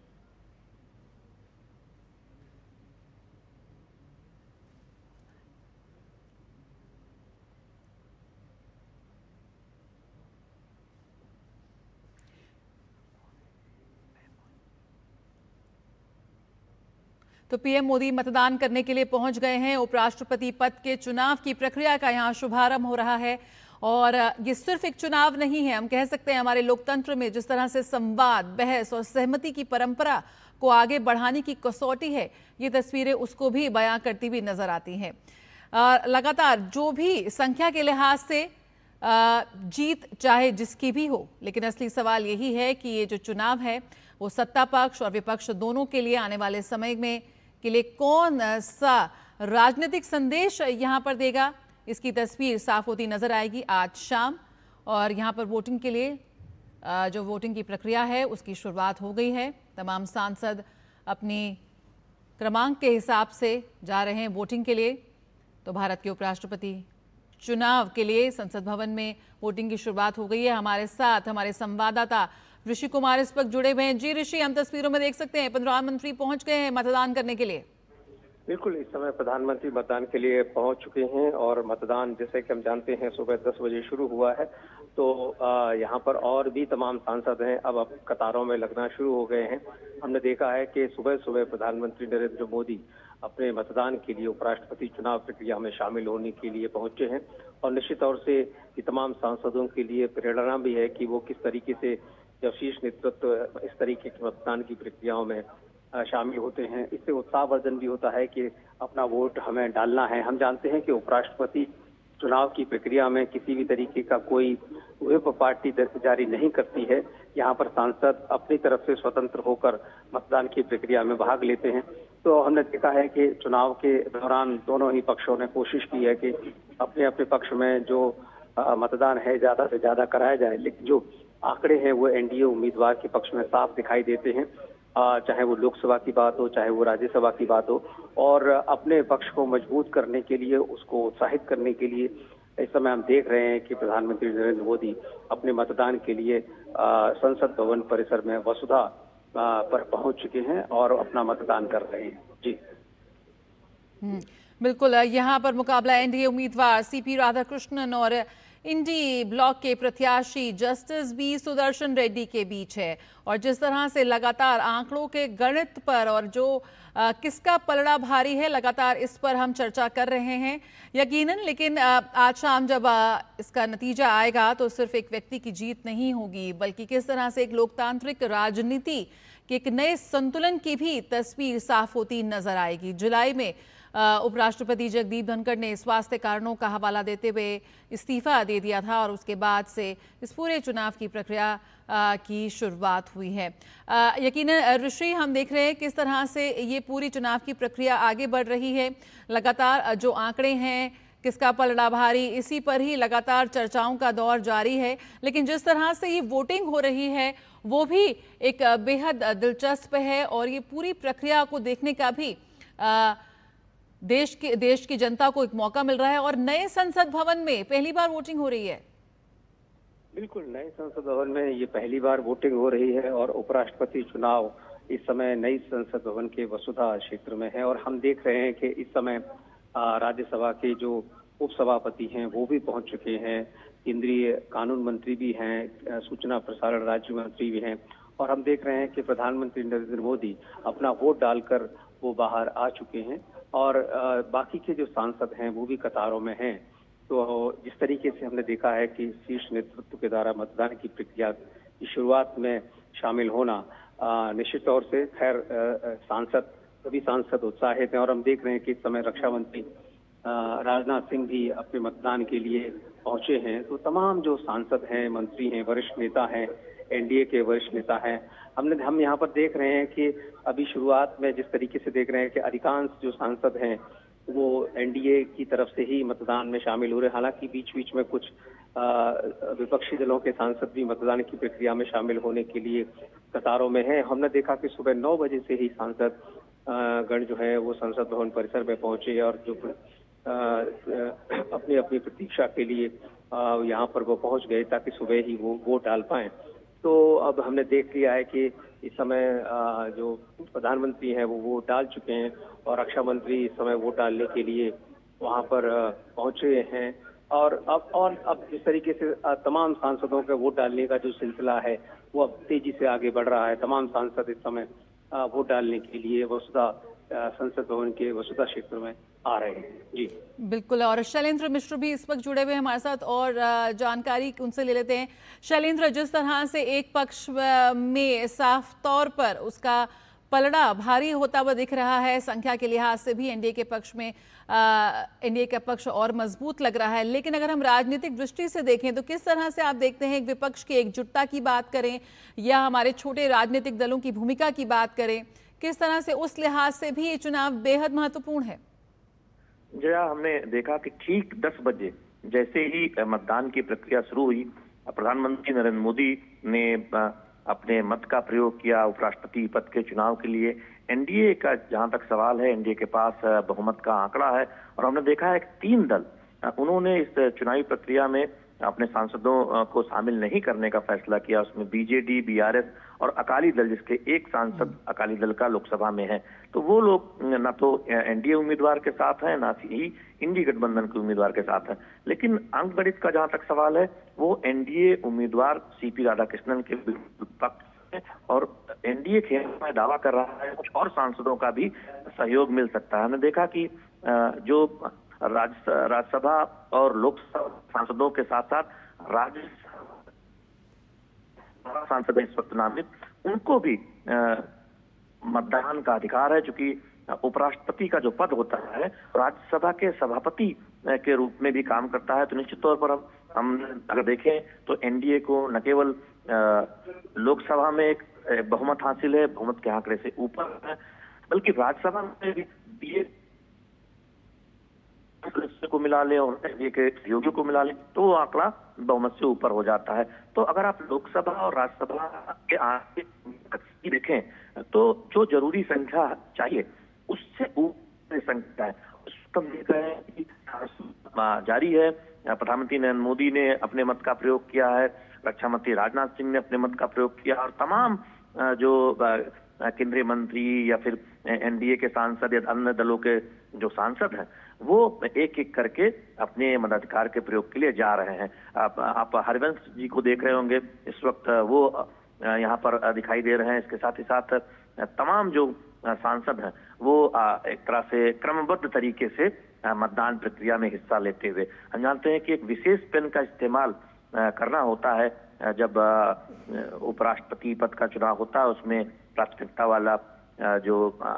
तो पीएम मोदी मतदान करने के लिए पहुंच गए हैं। उपराष्ट्रपति पद के चुनाव की प्रक्रिया का यहां शुभारंभ हो रहा है और ये सिर्फ एक चुनाव नहीं है, हम कह सकते हैं हमारे लोकतंत्र में जिस तरह से संवाद, बहस और सहमति की परंपरा को आगे बढ़ाने की कसौटी है, ये तस्वीरें उसको भी बयां करती हुई नजर आती हैं। लगातार जो भी संख्या के लिहाज से जीत चाहे जिसकी भी हो, लेकिन असली सवाल यही है कि ये जो चुनाव है वो सत्ता पक्ष और विपक्ष दोनों के लिए आने वाले समय में के लिए कौन सा राजनीतिक संदेश यहां पर देगा, इसकी तस्वीर साफ होती नजर आएगी आज शाम। और यहां पर वोटिंग के लिए जो वोटिंग की प्रक्रिया है उसकी शुरुआत हो गई है। तमाम सांसद अपनी क्रमांक के हिसाब से जा रहे हैं वोटिंग के लिए। तो भारत के उपराष्ट्रपति चुनाव के लिए संसद भवन में वोटिंग की शुरुआत हो गई है। हमारे साथ हमारे संवाददाता ऋषि कुमार इस वक्त जुड़े हुए हैं। जी ऋषि, हम तस्वीरों में देख सकते हैं प्रधानमंत्री पहुंच गए हैं मतदान करने के लिए।
बिल्कुल, इस समय प्रधानमंत्री मतदान के लिए पहुंच चुके हैं और मतदान जैसे कि हम जानते हैं सुबह 10 बजे शुरू हुआ है। तो यहाँ पर और भी तमाम सांसद हैं, अब कतारों में लगना शुरू हो गए हैं। हमने देखा है कि सुबह सुबह प्रधानमंत्री नरेंद्र मोदी अपने मतदान के लिए उपराष्ट्रपति चुनाव प्रक्रिया में शामिल होने के लिए पहुंचे हैं और निश्चित तौर से ये तमाम सांसदों के लिए प्रेरणा भी है कि वो किस तरीके से जब शीर्ष नेतृत्व इस तरीके की मतदान की प्रक्रियाओं में शामिल होते हैं, इससे उत्साहवर्धन भी होता है कि अपना वोट हमें डालना है। हम जानते हैं कि उपराष्ट्रपति चुनाव की प्रक्रिया में किसी भी तरीके का कोई व्हिप पार्टी जारी नहीं करती है। यहाँ पर सांसद अपनी तरफ से स्वतंत्र होकर मतदान की प्रक्रिया में भाग लेते हैं तो हमने देखा है कि चुनाव के दौरान दोनों ही पक्षों ने कोशिश की है कि अपने अपने पक्ष में जो मतदान है ज्यादा से ज्यादा कराया जाए, लेकिन जो आंकड़े हैं वो एनडीए उम्मीदवार के पक्ष में साफ दिखाई देते हैं, चाहे वो लोकसभा की बात हो चाहे वो राज्यसभा की बात हो। और अपने पक्ष को मजबूत करने के लिए, उसको उत्साहित करने के लिए इस समय हम देख रहे हैं कि प्रधानमंत्री नरेंद्र मोदी अपने मतदान के लिए संसद भवन परिसर में वसुधा पर पहुंच चुके हैं और अपना मतदान कर रहे हैं। जी
बिल्कुल, यहाँ पर मुकाबला एनडीए उम्मीदवार सीपी राधाकृष्णन और इंडी ब्लॉक के प्रत्याशी जस्टिस बी सुदर्शन रेड्डी के बीच है। और जिस तरह से लगातार आंकड़ों के गणित पर और जो किसका पलड़ा भारी है, लगातार इस पर हम चर्चा कर रहे हैं यकीनन। लेकिन आज शाम जब इसका नतीजा आएगा तो सिर्फ एक व्यक्ति की जीत नहीं होगी, बल्कि किस तरह से एक लोकतांत्रिक राजनीति के एक नए संतुलन की भी तस्वीर साफ होती नजर आएगी। जुलाई में उपराष्ट्रपति जगदीप धनखड़ ने स्वास्थ्य कारणों का हवाला देते हुए इस्तीफा दे दिया था और उसके बाद से इस पूरे चुनाव की प्रक्रिया की शुरुआत हुई है। यकीनन ऋषि, हम देख रहे हैं किस तरह से ये पूरी चुनाव की प्रक्रिया आगे बढ़ रही है। लगातार जो आंकड़े हैं, किसका पलड़ा भारी, इसी पर ही लगातार चर्चाओं का दौर जारी है। लेकिन जिस तरह से ये वोटिंग हो रही है वो भी एक बेहद दिलचस्प है और ये पूरी प्रक्रिया को देखने का भी देश की जनता को एक मौका मिल रहा है। और नए संसद भवन में पहली बार वोटिंग हो रही है।
बिल्कुल, नए संसद भवन में ये पहली बार वोटिंग हो रही है और उपराष्ट्रपति चुनाव इस समय नई संसद भवन के वसुधा क्षेत्र में है। और हम देख रहे हैं कि इस समय राज्यसभा के जो उपसभापति हैं वो भी पहुंच चुके हैं, केंद्रीय कानून मंत्री भी हैं, सूचना प्रसारण राज्य मंत्री भी हैं। और हम देख रहे हैं कि प्रधानमंत्री नरेंद्र मोदी अपना वोट डालकर वो बाहर आ चुके हैं और बाकी के जो सांसद हैं वो भी कतारों में हैं। तो जिस तरीके से हमने देखा है कि शीर्ष नेतृत्व के द्वारा मतदान की प्रक्रिया की शुरुआत में शामिल होना निश्चित तौर से, खैर सभी सांसद उत्साहित हैं। और हम देख रहे हैं कि इस समय रक्षा मंत्री राजनाथ सिंह भी अपने मतदान के लिए पहुंचे हैं। तो तमाम जो सांसद हैं, मंत्री हैं, वरिष्ठ नेता हैं, एनडीए के वरिष्ठ नेता हैं, हम यहाँ पर देख रहे हैं कि अभी शुरुआत में जिस तरीके से देख रहे हैं कि अधिकांश जो सांसद हैं वो एनडीए की तरफ से ही मतदान में शामिल हो रहे हैं। हालांकि बीच बीच में कुछ विपक्षी दलों के सांसद भी मतदान की प्रक्रिया में शामिल होने के लिए कतारों में हैं। हमने देखा कि सुबह 9 बजे से ही सांसद गण जो है वो संसद भवन परिसर में पहुंचे और जो अपनी अपनी प्रतीक्षा के लिए यहाँ पर वो पहुंच गए ताकि सुबह ही वो वोट डाल पाएं। तो अब हमने देख लिया है कि इस समय जो प्रधानमंत्री हैं वो वोट डाल चुके हैं और रक्षा मंत्री इस समय वोट डालने के लिए वहां पर पहुंचे हैं। और अब जिस तरीके से तमाम सांसदों के वोट डालने का जो सिलसिला है वो अब तेजी से आगे बढ़ रहा है। तमाम सांसद इस समय वोट डालने के लिए वसुधा संसद भवन के वसुधा क्षेत्र में आ रहे हैं। जी
बिल्कुल, और शैलेंद्र मिश्र भी इस वक्त जुड़े हुए हैं हमारे साथ और जानकारी उनसे ले लेते हैं। शैलेंद्र, जिस तरह से एक पक्ष में साफ तौर पर उसका पलड़ा भारी होता हुआ दिख रहा है, संख्या के लिहाज से भी एनडीए के पक्ष में एनडीए का पक्ष और मजबूत लग रहा है, लेकिन अगर हम राजनीतिक दृष्टि से देखें तो किस तरह से आप देखते हैं, एक विपक्ष की एकजुटता की बात करें या हमारे छोटे राजनीतिक दलों की भूमिका की बात करें, किस तरह से उस लिहाज से भी ये चुनाव बेहद महत्वपूर्ण है?
जया, हमने देखा कि ठीक 10 बजे जैसे ही मतदान की प्रक्रिया शुरू हुई, प्रधानमंत्री नरेंद्र मोदी ने अपने मत का प्रयोग किया उपराष्ट्रपति पद के चुनाव के लिए। एनडीए का जहां तक सवाल है, एनडीए के पास बहुमत का आंकड़ा है और हमने देखा है कि 3 दल उन्होंने इस चुनावी प्रक्रिया में अपने सांसदों को शामिल नहीं करने का फैसला किया। उसमें बीजेडी, बीआरएस और अकाली दल, जिसके एक सांसद अकाली दल का लोकसभा में है, तो वो लोग न तो एनडीए उम्मीदवार के साथ हैं न ही इंडी गठबंधन के उम्मीदवार के साथ हैं। लेकिन अंक गणित का जहां तक सवाल है वो एनडीए उम्मीदवार सीपी राधाकृष्णन के पक्ष है और एनडीए खेल में दावा कर रहा है कुछ और सांसदों का भी सहयोग मिल सकता है। हमने देखा कि जो राज्यसभा और लोकसभा सांसदों के साथ साथ राज्य सांसद इस वक्त नामित, उनको भी मतदान का अधिकार है। चूंकि उपराष्ट्रपति का जो पद होता है राज्यसभा के सभापति के रूप में भी काम करता है, तो निश्चित तौर पर हम अगर देखें तो एनडीए को न केवल लोकसभा में एक बहुमत हासिल है, बहुमत के आंकड़े से ऊपर है, बल्कि राज्यसभा में भी ये सदस्य को मिला ले और एनडीए के सहयोगियों को मिला ले तो वो आंकड़ा बहुमत से ऊपर हो जाता है। तो अगर आप लोकसभा और राज्यसभा के आंकड़े देखें तो जो जरूरी संख्या चाहिए उससे ऊपर संख्या है। हम देख रहे हैं कि जारी है। प्रधानमंत्री नरेंद्र मोदी ने अपने मत का प्रयोग किया है, रक्षा मंत्री राजनाथ सिंह ने अपने मत का प्रयोग किया और तमाम जो केंद्रीय मंत्री या फिर एनडीए के सांसद या अन्य दलों के जो सांसद हैं वो एक एक करके अपने मताधिकार के प्रयोग के लिए जा रहे हैं। आप हरिवंश जी को देख रहे होंगे इस वक्त, वो यहाँ पर दिखाई दे रहे हैं। इसके साथ ही साथ तमाम जो सांसद हैं वो एक तरह से क्रमबद्ध तरीके से मतदान प्रक्रिया में हिस्सा लेते हुए, हम जानते हैं कि एक विशेष पेन का इस्तेमाल करना होता है जब उपराष्ट्रपति पद का चुनाव होता है, उसमें प्राथमिकता वाला जो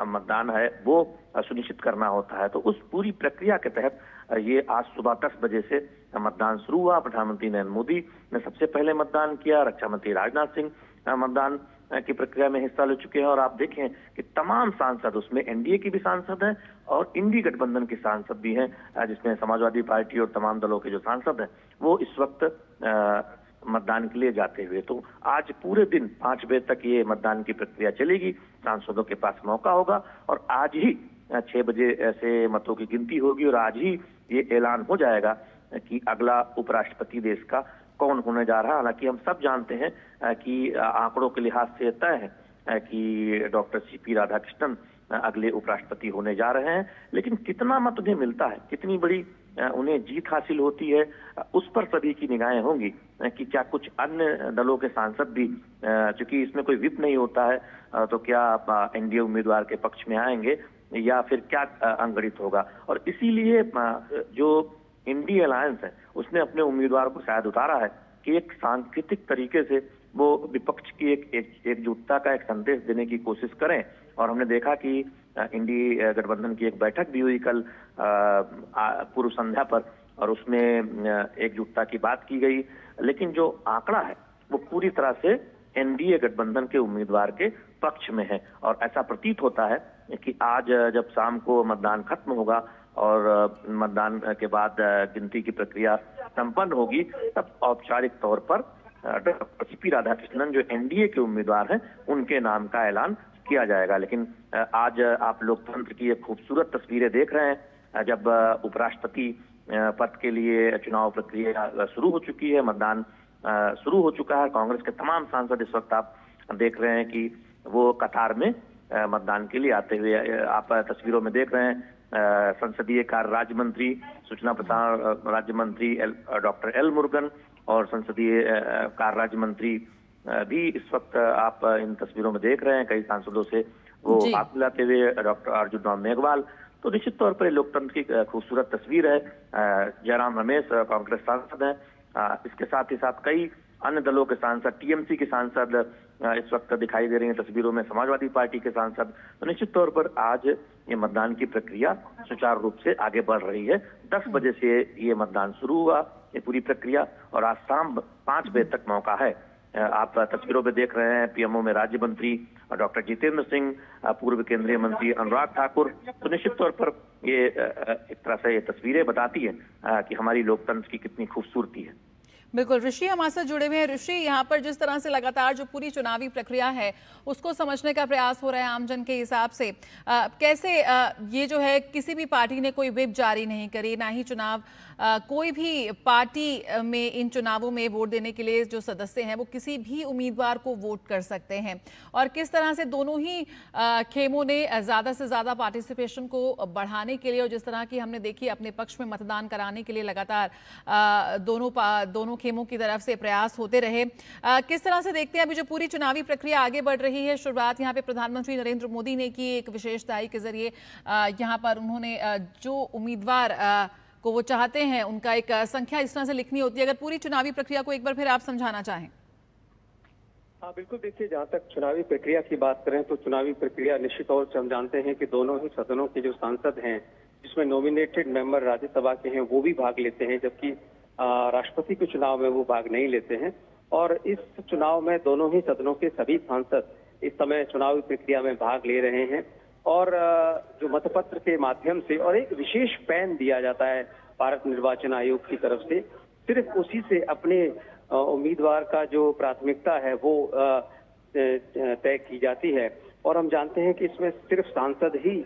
मतदान है वो सुनिश्चित करना होता है। तो उस पूरी प्रक्रिया के तहत ये आज सुबह 10 बजे से मतदान शुरू हुआ। प्रधानमंत्री नरेंद्र मोदी ने सबसे पहले मतदान किया, रक्षा मंत्री राजनाथ सिंह मतदान की प्रक्रिया में हिस्सा ले चुके हैं और आप देखें कि तमाम सांसद, उसमें एनडीए की भी सांसद हैं और इंडी गठबंधन के सांसद भी हैं, जिसमें समाजवादी पार्टी और तमाम दलों के जो सांसद हैं वो इस वक्त मतदान के लिए जाते हुए। तो आज पूरे दिन 5 बजे तक ये मतदान की प्रक्रिया चलेगी, सांसदों के पास मौका होगा और आज ही 6 बजे से मतों की गिनती होगी और आज ही ये ऐलान हो जाएगा कि अगला उपराष्ट्रपति देश का कौन होने जा रहा है। हालांकि हम सब जानते हैं कि आंकड़ों के लिहाज से तय है कि डॉक्टर सीपी राधाकृष्णन अगले उपराष्ट्रपति होने जा रहे हैं, लेकिन कितना मत उन्हें मिलता है, कितनी बड़ी उन्हें जीत हासिल होती है, उस पर सभी की निगाहें होंगी कि क्या कुछ अन्य दलों के सांसद भी, चूंकि इसमें कोई विप नहीं होता है, तो क्या एनडीए उम्मीदवार के पक्ष में आएंगे या फिर क्या अंगड़ित होगा। और इसीलिए जो इंडिया अलायंस है उसने अपने उम्मीदवार को शायद उतारा है कि एक सांकेतिक तरीके से वो विपक्ष की एकजुटता का एक संदेश देने की कोशिश करें। और हमने देखा कि इंडी गठबंधन की एक बैठक भी हुई कल पूर्व संध्या पर और उसमें एकजुटता की बात की गई, लेकिन जो आंकड़ा है वो पूरी तरह से एनडीए गठबंधन के उम्मीदवार के पक्ष में है। और ऐसा प्रतीत होता है कि आज जब शाम को मतदान खत्म होगा और मतदान के बाद गिनती की प्रक्रिया संपन्न होगी, तब औपचारिक तौर पर डॉक्टर सीपी राधाकृष्णन जो एनडीए के उम्मीदवार हैं उनके नाम का ऐलान किया जाएगा। लेकिन आज आप लोकतंत्र की एक खूबसूरत तस्वीरें देख रहे हैं जब उपराष्ट्रपति पद के लिए चुनाव प्रक्रिया शुरू हो चुकी है, मतदान शुरू हो चुका है। कांग्रेस के तमाम सांसद इस वक्त आप देख रहे हैं कि वो कतार में मतदान के लिए आते हुए आप तस्वीरों में देख रहे हैं। संसदीय कार्य राज्य मंत्री, सूचना प्रसारण राज्य मंत्री डॉक्टर एल मुरुगन और संसदीय कार्य राज्य मंत्री भी इस वक्त आप इन तस्वीरों में देख रहे हैं, कई सांसदों से वो हाथ मिलाते हुए, डॉक्टर अर्जुन राम मेघवाल। तो निश्चित तौर पर लोकतंत्र की खूबसूरत तस्वीर है। जयराम रमेश कांग्रेस सांसद हैं, इसके साथ ही साथ कई अन्य दलों के सांसद, टीएमसी के सांसद इस वक्त दिखाई दे रहे हैं तस्वीरों में, समाजवादी पार्टी के सांसद। तो निश्चित तौर पर आज ये मतदान की प्रक्रिया सुचारू रूप से आगे बढ़ रही है। 10 बजे से ये मतदान शुरू हुआ, ये पूरी प्रक्रिया, और आज शाम 5 बजे तक मौका है। आप तस्वीरों में देख रहे हैं पीएमओ में राज्य मंत्री डॉक्टर जितेंद्र सिंह, पूर्व केंद्रीय मंत्री अनुराग ठाकुर। तो निश्चित तौर पर ये एक तरह से ये तस्वीरें बताती है कि हमारी लोकतंत्र की कितनी खूबसूरती है।
बिल्कुल, ऋषि हमारे साथ जुड़े हुए हैं। ऋषि, यहाँ पर जिस तरह से लगातार जो पूरी चुनावी प्रक्रिया है उसको समझने का प्रयास हो रहा है आमजन के हिसाब से, कैसे ये जो है किसी भी पार्टी ने कोई व्हिप जारी नहीं करी, ना ही चुनाव कोई भी पार्टी में इन चुनावों में वोट देने के लिए जो सदस्य हैं वो किसी भी उम्मीदवार को वोट कर सकते हैं, और किस तरह से दोनों ही खेमों ने ज़्यादा से ज़्यादा पार्टिसिपेशन को बढ़ाने के लिए, और जिस तरह की हमने देखी अपने पक्ष में मतदान कराने के लिए लगातार दोनों खेमों की तरफ से प्रयास होते रहे। किस तरह से देखते हैं अभी जो पूरी चुनावी प्रक्रिया आगे बढ़ रही है? शुरुआत यहाँ पे प्रधानमंत्री नरेंद्र मोदी ने की एक विशेष दाई के जरिए, यहाँ पर उन्होंने जो उम्मीदवार को वो चाहते हैं उनका एक संख्या इस तरह से लिखनी होती है। अगर पूरी चुनावी प्रक्रिया को एक बार फिर आप समझाना चाहें।
हाँ बिल्कुल, देखिए जहाँ तक चुनावी प्रक्रिया की बात करें तो चुनावी प्रक्रिया निश्चित तौर से हम जानते हैं कि दोनों ही सदनों के जो सांसद हैं जिसमें नॉमिनेटेड मेंबर राज्यसभा के हैं वो भी भाग लेते हैं, जबकि राष्ट्रपति के चुनाव में वो भाग नहीं लेते हैं। और इस चुनाव में दोनों ही सदनों के सभी सांसद इस समय चुनावी प्रक्रिया में भाग ले रहे हैं। और जो मतपत्र के माध्यम से और एक विशेष पैन दिया जाता है भारत निर्वाचन आयोग की तरफ से, सिर्फ उसी से अपने उम्मीदवार का जो प्राथमिकता है वो तय की जाती है। और हम जानते हैं कि इसमें सिर्फ सांसद ही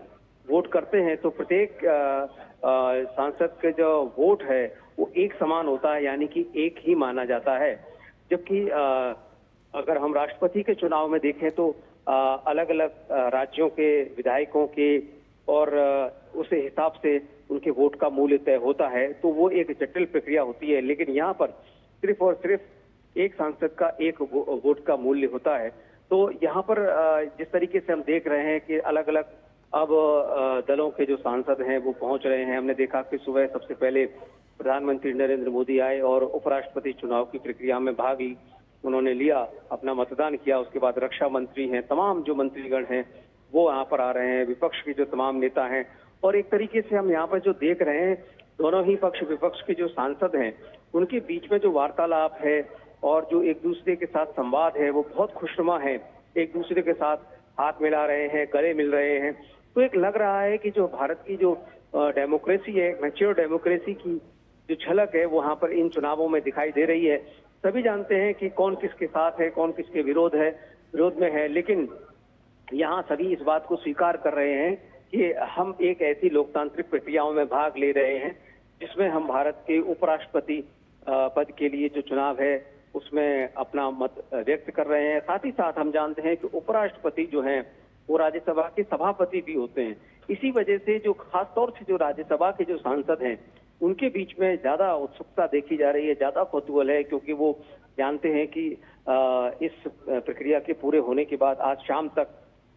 वोट करते हैं, तो प्रत्येक सांसद का जो वोट है वो एक समान होता है, यानी कि एक ही माना जाता है। जबकि अगर हम राष्ट्रपति के चुनाव में देखें तो अलग अलग राज्यों के विधायकों के और उस हिसाब से उनके वोट का मूल्य तय होता है, तो वो एक जटिल प्रक्रिया होती है। लेकिन यहाँ पर सिर्फ और सिर्फ एक सांसद का एक वोट का मूल्य होता है। तो यहाँ पर जिस तरीके से हम देख रहे हैं कि अलग अलग अब दलों के जो सांसद हैं वो पहुंच रहे हैं। हमने देखा कि सुबह सबसे पहले प्रधानमंत्री नरेंद्र मोदी आए और उपराष्ट्रपति चुनाव की प्रक्रिया में भाग ली, उन्होंने लिया, अपना मतदान किया। उसके बाद रक्षा मंत्री हैं, तमाम जो मंत्रीगण हैं वो यहाँ पर आ रहे हैं, विपक्ष के जो तमाम नेता हैं। और एक तरीके से हम यहाँ पर जो देख रहे हैं, दोनों ही पक्ष विपक्ष के जो सांसद हैं उनके बीच में जो वार्तालाप है और जो एक दूसरे के साथ संवाद है वो बहुत खुशनुमा है। एक दूसरे के साथ हाथ मिला रहे हैं, गले मिल रहे हैं। तो एक लग रहा है कि जो भारत की जो डेमोक्रेसी है, मैच्योर डेमोक्रेसी की जो झलक है वो यहाँ पर इन चुनावों में दिखाई दे रही है। सभी जानते हैं कि कौन किसके साथ है, कौन किसके विरोध में है, लेकिन यहाँ सभी इस बात को स्वीकार कर रहे हैं कि हम एक ऐसी लोकतांत्रिक प्रक्रियाओं में भाग ले रहे हैं जिसमें हम भारत के उपराष्ट्रपति पद के लिए जो चुनाव है उसमें अपना मत व्यक्त कर रहे हैं। साथ ही साथ हम जानते हैं कि उपराष्ट्रपति जो हैं वो राज्यसभा के सभापति भी होते हैं। इसी वजह से जो खास तौर से जो राज्यसभा के जो सांसद हैं उनके बीच में ज्यादा उत्सुकता देखी जा रही है, ज्यादा कौतूहल है, क्योंकि वो जानते हैं कि इस प्रक्रिया के पूरे होने के बाद आज शाम तक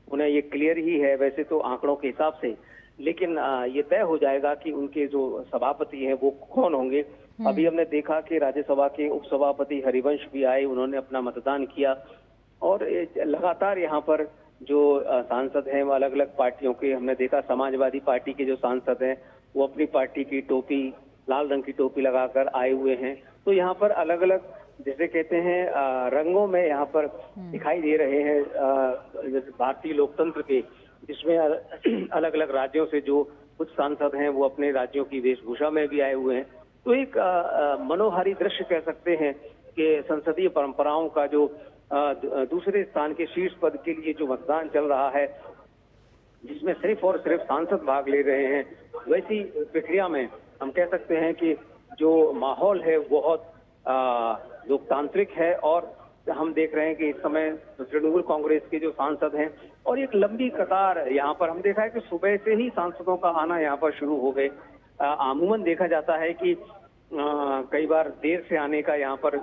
उन्हें ये क्लियर ही है वैसे तो आंकड़ों के हिसाब से, लेकिन ये तय हो जाएगा कि उनके जो सभापति हैं वो कौन होंगे। अभी हमने देखा कि राज्यसभा के उपसभापति हरिवंश भी आए, उन्होंने अपना मतदान किया। और लगातार यहाँ पर जो सांसद हैं वो अलग अलग पार्टियों के, हमने देखा समाजवादी पार्टी के जो सांसद हैं वो अपनी पार्टी की टोपी, लाल रंग की टोपी लगाकर आए हुए हैं। तो यहाँ पर अलग अलग जैसे कहते हैं रंगों में यहाँ पर दिखाई दे रहे हैं भारतीय लोकतंत्र के, जिसमें अलग अलग राज्यों से जो कुछ सांसद हैं वो अपने राज्यों की वेशभूषा में भी आए हुए हैं। तो एक मनोहारी दृश्य कह सकते हैं कि संसदीय परंपराओं का जो दूसरे स्थान के शीर्ष पद के लिए जो मतदान चल रहा है, जिसमें सिर्फ और सिर्फ सांसद भाग ले रहे हैं, वैसी प्रक्रिया में हम कह सकते हैं कि जो माहौल है बहुत लोकतांत्रिक है। और हम देख रहे हैं कि इस समय तृणमूल कांग्रेस के जो सांसद हैं और एक लंबी कतार यहाँ पर हम देखा है कि सुबह से ही सांसदों का आना यहाँ पर शुरू हो गए। अमूमन देखा जाता है कि कई बार देर से आने का यहाँ पर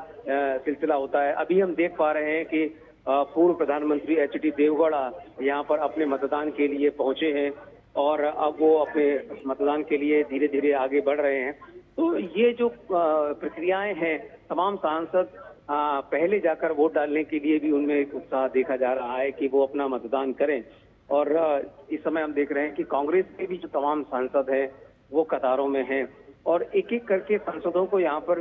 सिलसिला होता है। अभी हम देख पा रहे हैं कि पूर्व प्रधानमंत्री एचडी देवगौड़ा यहाँ पर अपने मतदान के लिए पहुंचे हैं और अब वो अपने मतदान के लिए धीरे धीरे आगे बढ़ रहे हैं। तो ये जो प्रक्रियाएं हैं, तमाम सांसद पहले जाकर वोट डालने के लिए भी उनमें एक उत्साह देखा जा रहा है कि वो अपना मतदान करें। और इस समय हम देख रहे हैं कि कांग्रेस के भी जो तमाम सांसद हैं वो कतारों में हैं और एक एक करके सांसदों को यहाँ पर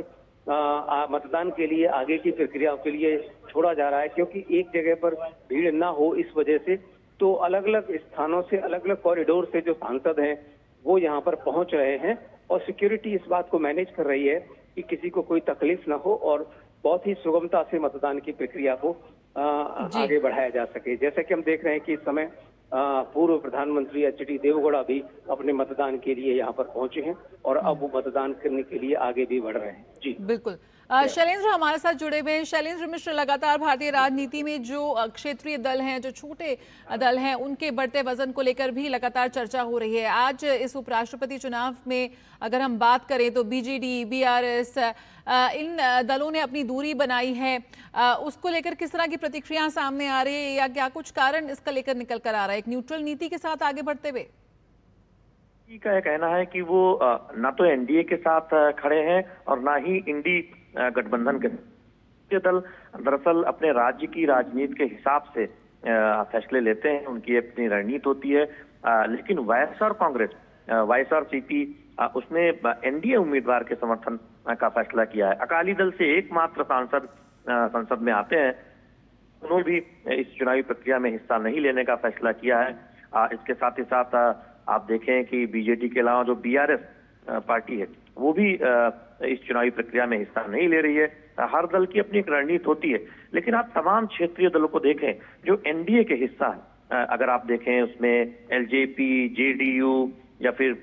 मतदान के लिए आगे की प्रक्रिया के लिए छोड़ा जा रहा है, क्योंकि एक जगह पर भीड़ ना हो इस वजह से। तो अलग अलग स्थानों से, अलग अलग कॉरिडोर से जो सांसद हैं वो यहाँ पर पहुंच रहे हैं और सिक्योरिटी इस बात को मैनेज कर रही है कि किसी को कोई तकलीफ ना हो और बहुत ही सुगमता से मतदान की प्रक्रिया को आगे बढ़ाया जा सके। जैसे कि हम देख रहे हैं कि इस समय पूर्व प्रधानमंत्री एचडी देवगौड़ा भी अपने मतदान के लिए यहाँ पर पहुंचे हैं और अब वो मतदान करने के लिए आगे भी बढ़ रहे हैं। जी
बिल्कुल। शैलेंद्र हमारे साथ जुड़े हुए हैं। शैलेंद्र मिश्र, लगातार भारतीय राजनीति में जो क्षेत्रीय दल हैं, जो छोटे दल हैं, उनके बढ़ते वजन को लेकर भी लगातार चर्चा हो रही है। आज इस उपराष्ट्रपति चुनाव में अगर हम बात करें तो बीजेडी, बीआरएस, इन दलों ने अपनी दूरी बनाई है। उसको लेकर किस तरह की प्रतिक्रिया सामने आ रही है या क्या कुछ कारण इसका लेकर निकल कर आ रहा है एक न्यूट्रल नीति के साथ आगे बढ़ते हुए?
का कहना है कि वो ना तो एनडीए के साथ खड़े हैं और ना ही इंडी गठबंधन के दल दरअसल अपने राज्य की राजनीति के हिसाब से फैसले लेते हैं, उनकी अपनी रणनीति होती है। लेकिन वाईएसआर कांग्रेस, वाईएसआर सीपी, उसने एनडीए उम्मीदवार के समर्थन का फैसला किया है। अकाली दल से एकमात्र सांसद संसद में आते हैं, उन्होंने भी इस चुनावी प्रक्रिया में हिस्सा नहीं लेने का फैसला किया है। इसके साथ ही साथ आप देखें कि बीजेडी के अलावा जो बीआरएस पार्टी है वो भी इस चुनावी प्रक्रिया में हिस्सा नहीं ले रही है। हर दल की अपनी एक रणनीति होती है, लेकिन आप तमाम क्षेत्रीय दलों को देखें जो एनडीए के हिस्सा है, अगर आप देखें उसमें एलजेपी, जेडीयू या फिर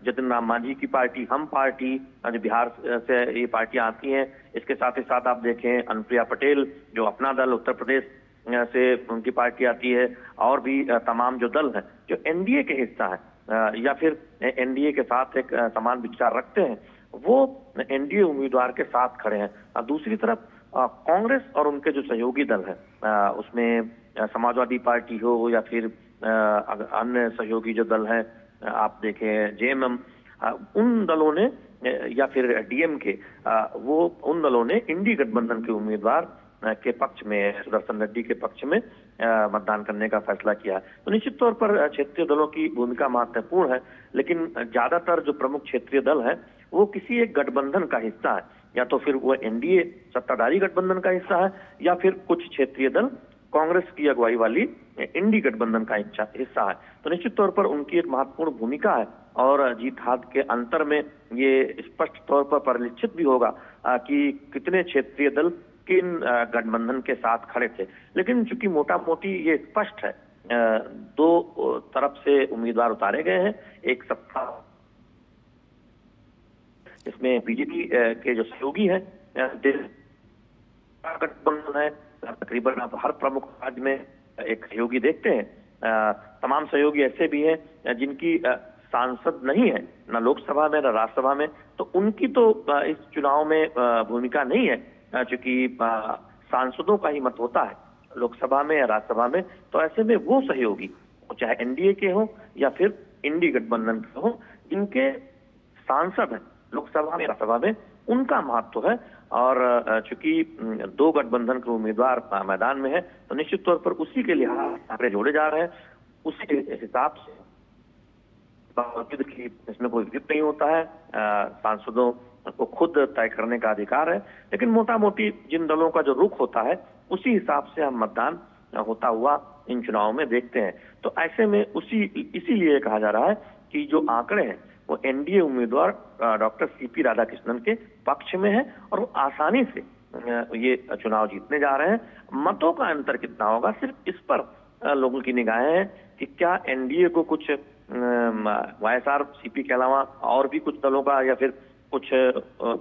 जतिन राम मांझी की पार्टी, हम पार्टी, जो बिहार से ये पार्टियां आती हैं। इसके साथ ही साथ आप देखें अनुप्रिया पटेल जो अपना दल उत्तर प्रदेश से उनकी पार्टी आती है, और भी तमाम जो दल हैं जो एनडीए के हिस्सा है या फिर एनडीए के साथ एक समान विचार रखते हैं, वो एनडीए उम्मीदवार के साथ खड़े हैं। दूसरी तरफ कांग्रेस और उनके जो सहयोगी दल हैं, उसमें समाजवादी पार्टी हो या फिर अन्य सहयोगी जो दल हैं, आप देखें जेएमएम, उन दलों ने या फिर डीएमके, वो उन दलों ने इंडी गठबंधन के उम्मीदवार के पक्ष में, सुदर्शन रेड्डी के पक्ष में मतदान करने का फैसला किया है। तो निश्चित तौर पर क्षेत्रीय दलों की भूमिका महत्वपूर्ण है, लेकिन ज्यादातर जो प्रमुख क्षेत्रीय दल है वो किसी एक गठबंधन का हिस्सा है, या तो फिर वो एनडीए सत्ताधारी गठबंधन का हिस्सा है, या फिर कुछ क्षेत्रीय दल कांग्रेस की अगुवाई वाली इंडी गठबंधन का हिस्सा है। तो निश्चित तौर पर उनकी एक महत्वपूर्ण भूमिका है, और जीत हार के अंतर में ये स्पष्ट तौर पर परिलक्षित भी होगा कि कितने क्षेत्रीय दल किन गठबंधन के साथ खड़े थे। लेकिन चूंकि मोटा मोटी ये स्पष्ट है, दो तरफ से उम्मीदवार उतारे गए हैं। एक सत्ता इसमें बीजेपी के जो सहयोगी हैं, गठबंधन है, तकरीबन आप हर प्रमुख राज्य में एक सहयोगी देखते हैं। तमाम सहयोगी ऐसे भी हैं जिनकी सांसद नहीं है, न लोकसभा में न राज्यसभा में, तो उनकी तो इस चुनाव में भूमिका नहीं है, चूंकि सांसदों का ही मत होता है लोकसभा में या राज्यसभा में। तो ऐसे में वो सहयोगी चाहे एनडीए के हों या फिर इंडी गठबंधन के हों, जिनके सांसद हैं लोकसभा में राज्यसभा में, उनका महत्व है। और चूंकि दो गठबंधन के उम्मीदवार मैदान में है, तो निश्चित तौर पर उसी के लिहाज आंकड़े जोड़े जा रहे हैं, उसी के हिसाब से बावजूद कि इसमें कोई विप नहीं होता है, सांसदों को खुद तय करने का अधिकार है, लेकिन मोटा मोटी जिन दलों का जो रुख होता है उसी हिसाब से हम मतदान होता हुआ इन चुनावों में देखते हैं। तो ऐसे में इसीलिए कहा जा रहा है कि जो आंकड़े हैं वो एनडीए उम्मीदवार डॉक्टर सीपी राधाकृष्णन के पक्ष में है, और वो आसानी से ये चुनाव जीतने जा रहे हैं। मतों का अंतर कितना होगा, सिर्फ इस पर लोगों की निगाहें हैं कि क्या एनडीए को कुछ वाईएसआर सीपी के अलावा और भी कुछ दलों का या फिर कुछ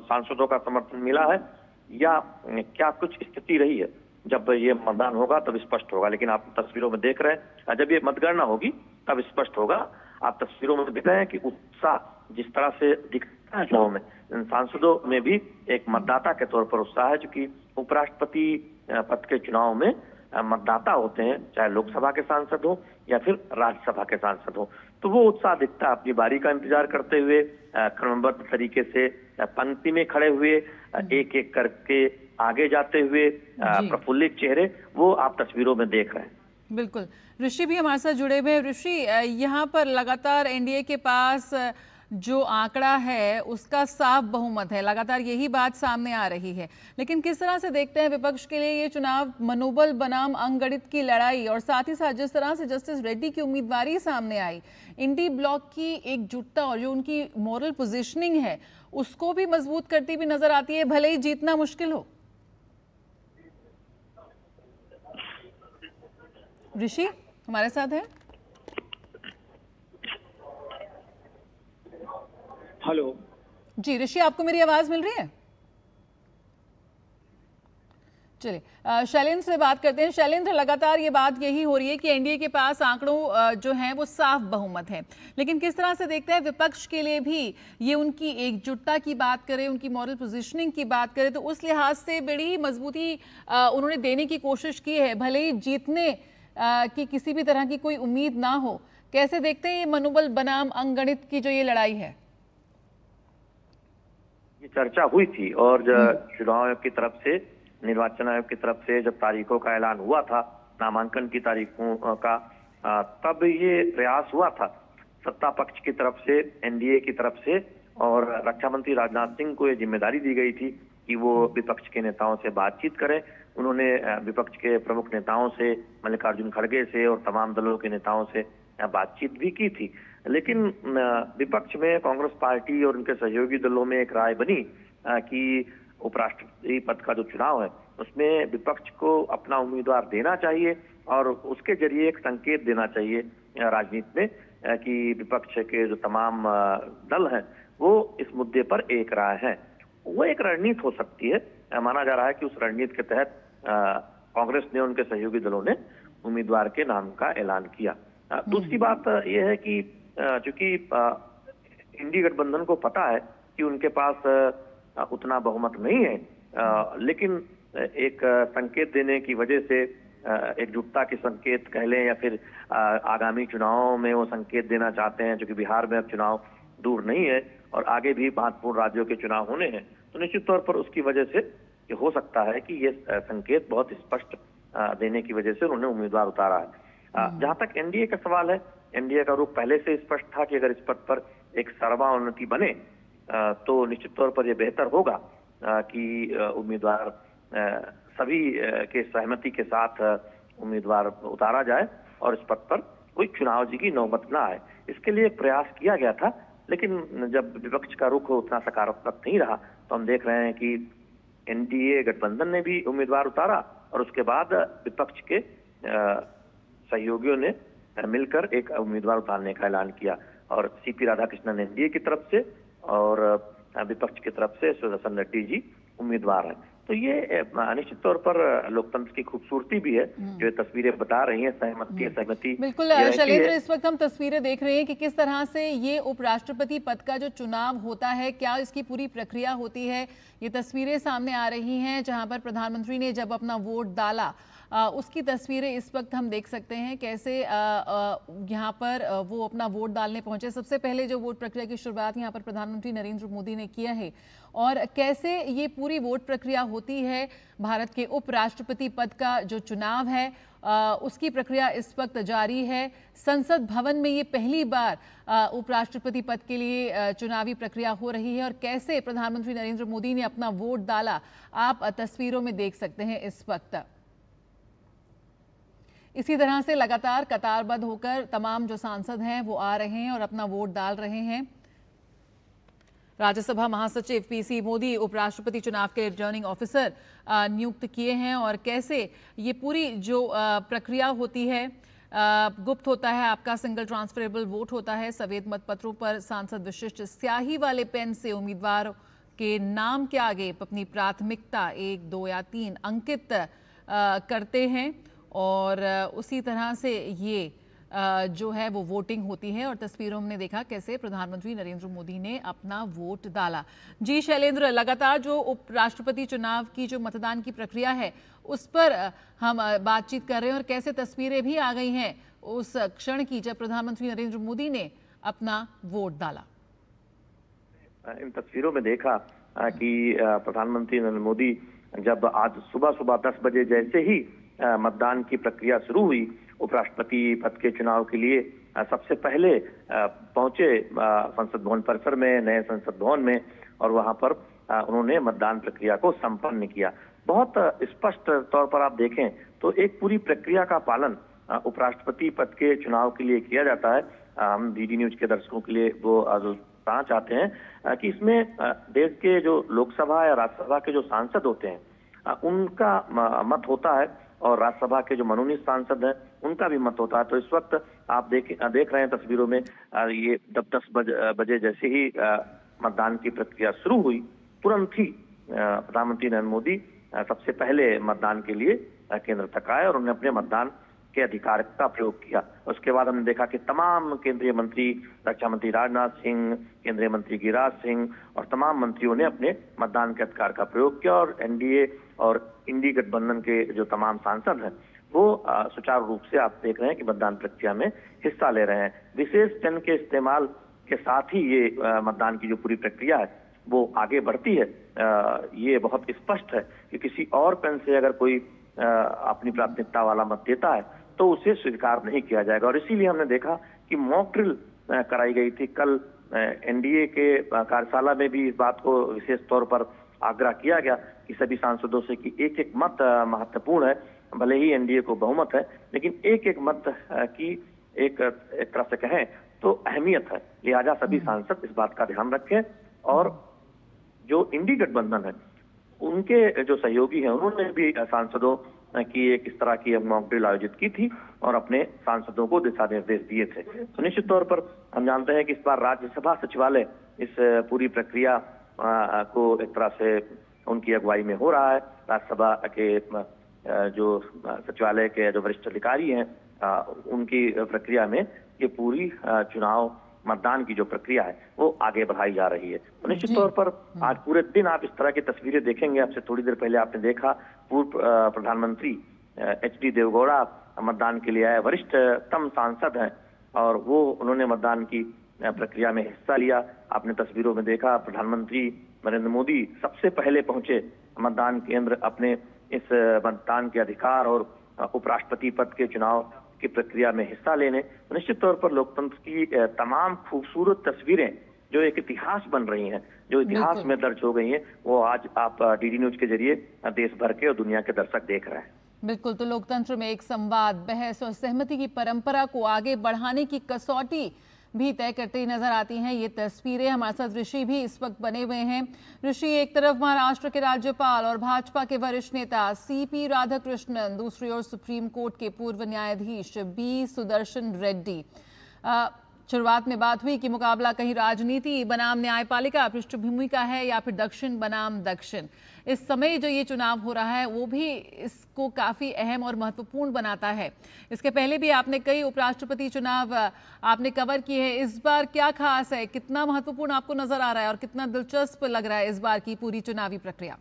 सांसदों का समर्थन मिला है, या क्या कुछ स्थिति रही है। जब ये मतदान होगा तब स्पष्ट होगा, लेकिन आप तस्वीरों में देख रहे हैं, जब ये मतगणना होगी तब स्पष्ट होगा। आप तस्वीरों में देख रहे हैं कि उत्साह जिस तरह से दिखता है चुनाव में, सांसदों में भी एक मतदाता के तौर पर उत्साह है, क्योंकि उपराष्ट्रपति पद के चुनाव में मतदाता होते हैं, चाहे लोकसभा के सांसद हो या फिर राज्यसभा के सांसद हो, तो वो उत्साह दिखता है। अपनी बारी का इंतजार करते हुए, क्रमबद्ध तरीके से पंक्ति में खड़े हुए, एक एक करके आगे जाते हुए, प्रफुल्लित चेहरे, वो आप तस्वीरों में देख रहे हैं।
बिल्कुल। ऋषि भी हमारे साथ जुड़े हुए हैं। ऋषि, यहाँ पर लगातार एनडीए के पास जो आंकड़ा है उसका साफ बहुमत है, लगातार यही बात सामने आ रही है, लेकिन किस तरह से देखते हैं विपक्ष के लिए ये चुनाव मनोबल बनाम अंगगणित की लड़ाई, और साथ ही साथ जिस तरह से जस्टिस रेड्डी की उम्मीदवारी सामने आई, इंडी ब्लॉक की एकजुटता और जो उनकी मॉरल पोजीशनिंग है उसको भी मजबूत करती भी नजर आती है, भले ही जीतना मुश्किल हो। ऋषि हमारे साथ है?
हेलो
जी ऋषि, आपको मेरी आवाज मिल रही है? चलिए शैलेंद्र से बात करते हैं। शैलेंद्र, लगातार ये बात यही हो रही है कि एनडीए के पास आंकड़ों जो हैं वो साफ बहुमत है, लेकिन किस तरह से देखते हैं विपक्ष के लिए भी ये उनकी एकजुटता की बात करें, उनकी मॉरल पोजीशनिंग की बात करें, तो उस लिहाज से बड़ी मजबूती उन्होंने देने की कोशिश की है, भले ही जीतने की किसी भी तरह की कोई उम्मीद ना हो। कैसे देखते हैं ये मनोबल बनाम अंगगणित की जो ये लड़ाई है?
ये चर्चा हुई थी, और चुनाव आयोग की तरफ से, निर्वाचन आयोग की तरफ से जब तारीखों का ऐलान हुआ था, नामांकन की तारीखों का, तब ये प्रयास हुआ था सत्ता पक्ष की तरफ से, एनडीए की तरफ से, और रक्षा मंत्री राजनाथ सिंह को ये जिम्मेदारी दी गई थी कि वो विपक्ष के नेताओं से बातचीत करें उन्होंने विपक्ष के प्रमुख नेताओं से, मल्लिकार्जुन खड़गे से और तमाम दलों के नेताओं से बातचीत भी की थी। लेकिन विपक्ष में कांग्रेस पार्टी और उनके सहयोगी दलों में एक राय बनी कि उपराष्ट्रपति पद का जो चुनाव है उसमें विपक्ष को अपना उम्मीदवार देना चाहिए और उसके जरिए एक संकेत देना चाहिए राजनीति में कि विपक्ष के जो तमाम दल हैं वो इस मुद्दे पर एक राय है। वो एक रणनीति हो सकती है। माना जा रहा है कि उस रणनीति के तहत कांग्रेस ने, उनके सहयोगी दलों ने उम्मीदवार के नाम का ऐलान किया। दूसरी बात यह है कि चूंकि इंडी गठबंधन को पता है कि उनके पास उतना बहुमत नहीं है, लेकिन एक संकेत देने की वजह से, एकजुटता के संकेत कह लें या फिर आगामी चुनावों में वो संकेत देना चाहते हैं, क्योंकि बिहार में अब चुनाव दूर नहीं है और आगे भी महत्वपूर्ण राज्यों के चुनाव होने हैं, तो निश्चित तौर पर उसकी वजह से ये हो सकता है कि ये संकेत बहुत स्पष्ट देने की वजह से उन्होंने उम्मीदवार उतारा है। जहां तक एनडीए का सवाल है, एनडीए का रुख पहले से स्पष्ट था कि अगर इस पद पर एक सर्वानुमति बने तो निश्चित तौर पर यह बेहतर होगा कि उम्मीदवार सभी के सहमति के साथ उम्मीदवार उतारा जाए और इस पद पर कोई चुनाव जी की नौबत ना आए। इसके लिए प्रयास किया गया था, लेकिन जब विपक्ष का रुख उतना सकारात्मक नहीं रहा तो हम देख रहे हैं कि एनडीए गठबंधन ने भी उम्मीदवार उतारा और उसके बाद विपक्ष के सहयोगियों ने मिलकर एक उम्मीदवार उतारने का ऐलान किया और सीपी राधाकृष्णन एनडीए की तरफ से और विपक्ष की तरफ से सुदर्शन रेड्डी जी उम्मीदवार हैं। तो ये निश्चित तौर पर लोकतंत्र की खूबसूरती भी है, जो तस्वीरें बता रही हैं, सहमति।
बिल्कुल शैलेंद्र, इस वक्त हम तस्वीरें देख रहे हैं कि किस तरह से ये उपराष्ट्रपति पद का जो चुनाव होता है, क्या इसकी पूरी प्रक्रिया होती है। ये तस्वीरें सामने आ रही हैं जहां पर प्रधानमंत्री ने जब अपना वोट डाला, उसकी तस्वीरें इस वक्त हम देख सकते हैं कैसे यहाँ पर वो अपना वोट डालने पहुंचे। सबसे पहले जो वोट प्रक्रिया की शुरुआत यहाँ पर प्रधानमंत्री नरेंद्र मोदी ने किया है और कैसे ये पूरी वोट प्रक्रिया होती है। भारत के उपराष्ट्रपति पद का जो चुनाव है उसकी प्रक्रिया इस वक्त जारी है। संसद भवन में ये पहली बार उपराष्ट्रपति पद के लिए चुनावी प्रक्रिया हो रही है और कैसे प्रधानमंत्री नरेंद्र मोदी ने अपना वोट डाला, आप तस्वीरों में देख सकते हैं इस वक्त। इसी तरह से लगातार कतारबद्ध होकर तमाम जो सांसद हैं वो आ रहे हैं और अपना वोट डाल रहे हैं। राज्यसभा महासचिव पीसी मोदी उपराष्ट्रपति चुनाव के रिटर्निंग ऑफिसर नियुक्त किए हैं और कैसे ये पूरी जो प्रक्रिया होती है, गुप्त होता है, आपका सिंगल ट्रांसफरेबल वोट होता है। सफेद मतपत्रों पर सांसद विशिष्ट स्याही वाले पेन से उम्मीदवार के नाम के आगे अपनी प्राथमिकता 1, 2 या 3 अंकित करते हैं और उसी तरह से ये जो है वो वोटिंग होती है और तस्वीरों में देखा कैसे प्रधानमंत्री नरेंद्र मोदी ने अपना वोट डाला। जी शैलेंद्र, लगातार जो उपराष्ट्रपति चुनाव की जो मतदान की प्रक्रिया है उस पर हम बातचीत कर रहे हैं और कैसे तस्वीरें भी आ गई हैं उस क्षण की जब प्रधानमंत्री नरेंद्र मोदी ने अपना वोट डाला।
इन तस्वीरों में देखा कि प्रधानमंत्री नरेंद्र मोदी जब आज सुबह 10 बजे जैसे ही मतदान की प्रक्रिया शुरू हुई उपराष्ट्रपति पद के चुनाव के लिए, सबसे पहले पहुंचे संसद भवन परिसर में, नए संसद भवन में, और वहां पर उन्होंने मतदान प्रक्रिया को संपन्न किया। बहुत स्पष्ट तौर पर आप देखें तो एक पूरी प्रक्रिया का पालन उपराष्ट्रपति पद के चुनाव के लिए किया जाता है। हम डीडी न्यूज के दर्शकों के लिए वो बताना चाहते हैं कि इसमें देश के जो लोकसभा या राज्यसभा के जो सांसद होते हैं उनका मत होता है और राज्यसभा के जो मनोनीत सांसद हैं उनका भी मत होता है। तो इस वक्त आप देख रहे हैं तस्वीरों में, ये 10 बजे जैसे ही मतदान की प्रक्रिया शुरू हुई, तुरंत ही प्रधानमंत्री नरेंद्र मोदी सबसे पहले मतदान के लिए केंद्र तक आए और उन्होंने अपने मतदान के अधिकार का प्रयोग किया। उसके बाद हमने देखा कि तमाम केंद्रीय मंत्री, रक्षा मंत्री राजनाथ सिंह, केंद्रीय मंत्री गिरिराज सिंह और तमाम मंत्रियों ने अपने मतदान के अधिकार का प्रयोग किया और एनडीए और इंडी गठबंधन के जो तमाम सांसद हैं वो सुचारू रूप से आप देख रहे हैं कि मतदान प्रक्रिया में हिस्सा ले रहे हैं। विशेष पेन के इस्तेमाल के साथ ही ये मतदान की जो पूरी प्रक्रिया है वो आगे बढ़ती है। ये बहुत स्पष्ट है कि किसी और पेन से अगर कोई अपनी प्राथमिकता वाला मत देता है तो उसे स्वीकार नहीं किया जाएगा। और इसीलिए हमने देखा कि मॉक ड्रिल कराई गई थी कल एनडीए के कार्यशाला में भी इस बात को विशेष तौर पर आग्रह किया गया कि सभी सांसदों से कि एक एक मत महत्वपूर्ण है, भले ही एनडीए को बहुमत है, लेकिन एक एक मत की एक तरह से कहें तो अहमियत है। लिहाजा सभी सांसद इस बात का ध्यान रखें और जो इंडी गठबंधन है उनके जो सहयोगी हैं उन्होंने भी सांसदों की एक इस तरह की मॉक ड्रिल आयोजित की थी और अपने सांसदों को दिशा निर्देश दिए थे। तो निश्चित तौर पर हम जानते हैं कि इस बार राज्यसभा सचिवालय इस पूरी प्रक्रिया को एक तरह से उनकी अगुवाई में हो रहा है। राज्यसभा के जो सचिवालय के जो वरिष्ठ अधिकारी हैं उनकी प्रक्रिया में ये पूरी चुनाव मतदान की जो प्रक्रिया है वो आगे बढ़ाई जा रही है। तो निश्चित तौर पर आज पूरे दिन आप इस तरह की तस्वीरें देखेंगे। आपसे थोड़ी देर पहले आपने देखा पूर्व प्रधानमंत्री एचडी देवगौड़ा मतदान के लिए आए, वरिष्ठतम सांसद हैं और वो उन्होंने मतदान की प्रक्रिया में हिस्सा लिया। आपने तस्वीरों में देखा प्रधानमंत्री नरेंद्र मोदी सबसे पहले पहुंचे मतदान केंद्र अपने इस मतदान के अधिकार और उपराष्ट्रपति पद के चुनाव की प्रक्रिया में हिस्सा लेने। निश्चित तौर पर लोकतंत्र की तमाम खूबसूरत तस्वीरें जो एक इतिहास बन रही हैं, जो इतिहास में दर्ज हो गई हैं, वो आज आप डीडी न्यूज के जरिए देश भर के और दुनिया के दर्शक देख रहे हैं।
बिल्कुल, तो लोकतंत्र में एक संवाद, बहस और सहमति की परंपरा को आगे बढ़ाने की कसौटी भी तय करते ही नजर आती हैं ये तस्वीरें। हमारे साथ ऋषि भी इस वक्त बने हुए हैं। ऋषि, एक तरफ महाराष्ट्र के राज्यपाल और भाजपा के वरिष्ठ नेता सीपी राधाकृष्णन, दूसरी ओर सुप्रीम कोर्ट के पूर्व न्यायाधीश बी सुदर्शन रेड्डी। शुरुआत में बात हुई कि मुकाबला कहीं राजनीति बनाम न्यायपालिका पृष्ठभूमि का है या फिर दक्षिण बनाम दक्षिण। इस समय जो ये चुनाव हो रहा है वो भी इसको काफी अहम और महत्वपूर्ण बनाता है। इसके पहले भी आपने कई उपराष्ट्रपति चुनाव आपने कवर किए हैं। इस बार क्या खास है, कितना महत्वपूर्ण आपको नजर आ रहा है और कितना दिलचस्प लग रहा है इस बार की पूरी चुनावी प्रक्रिया?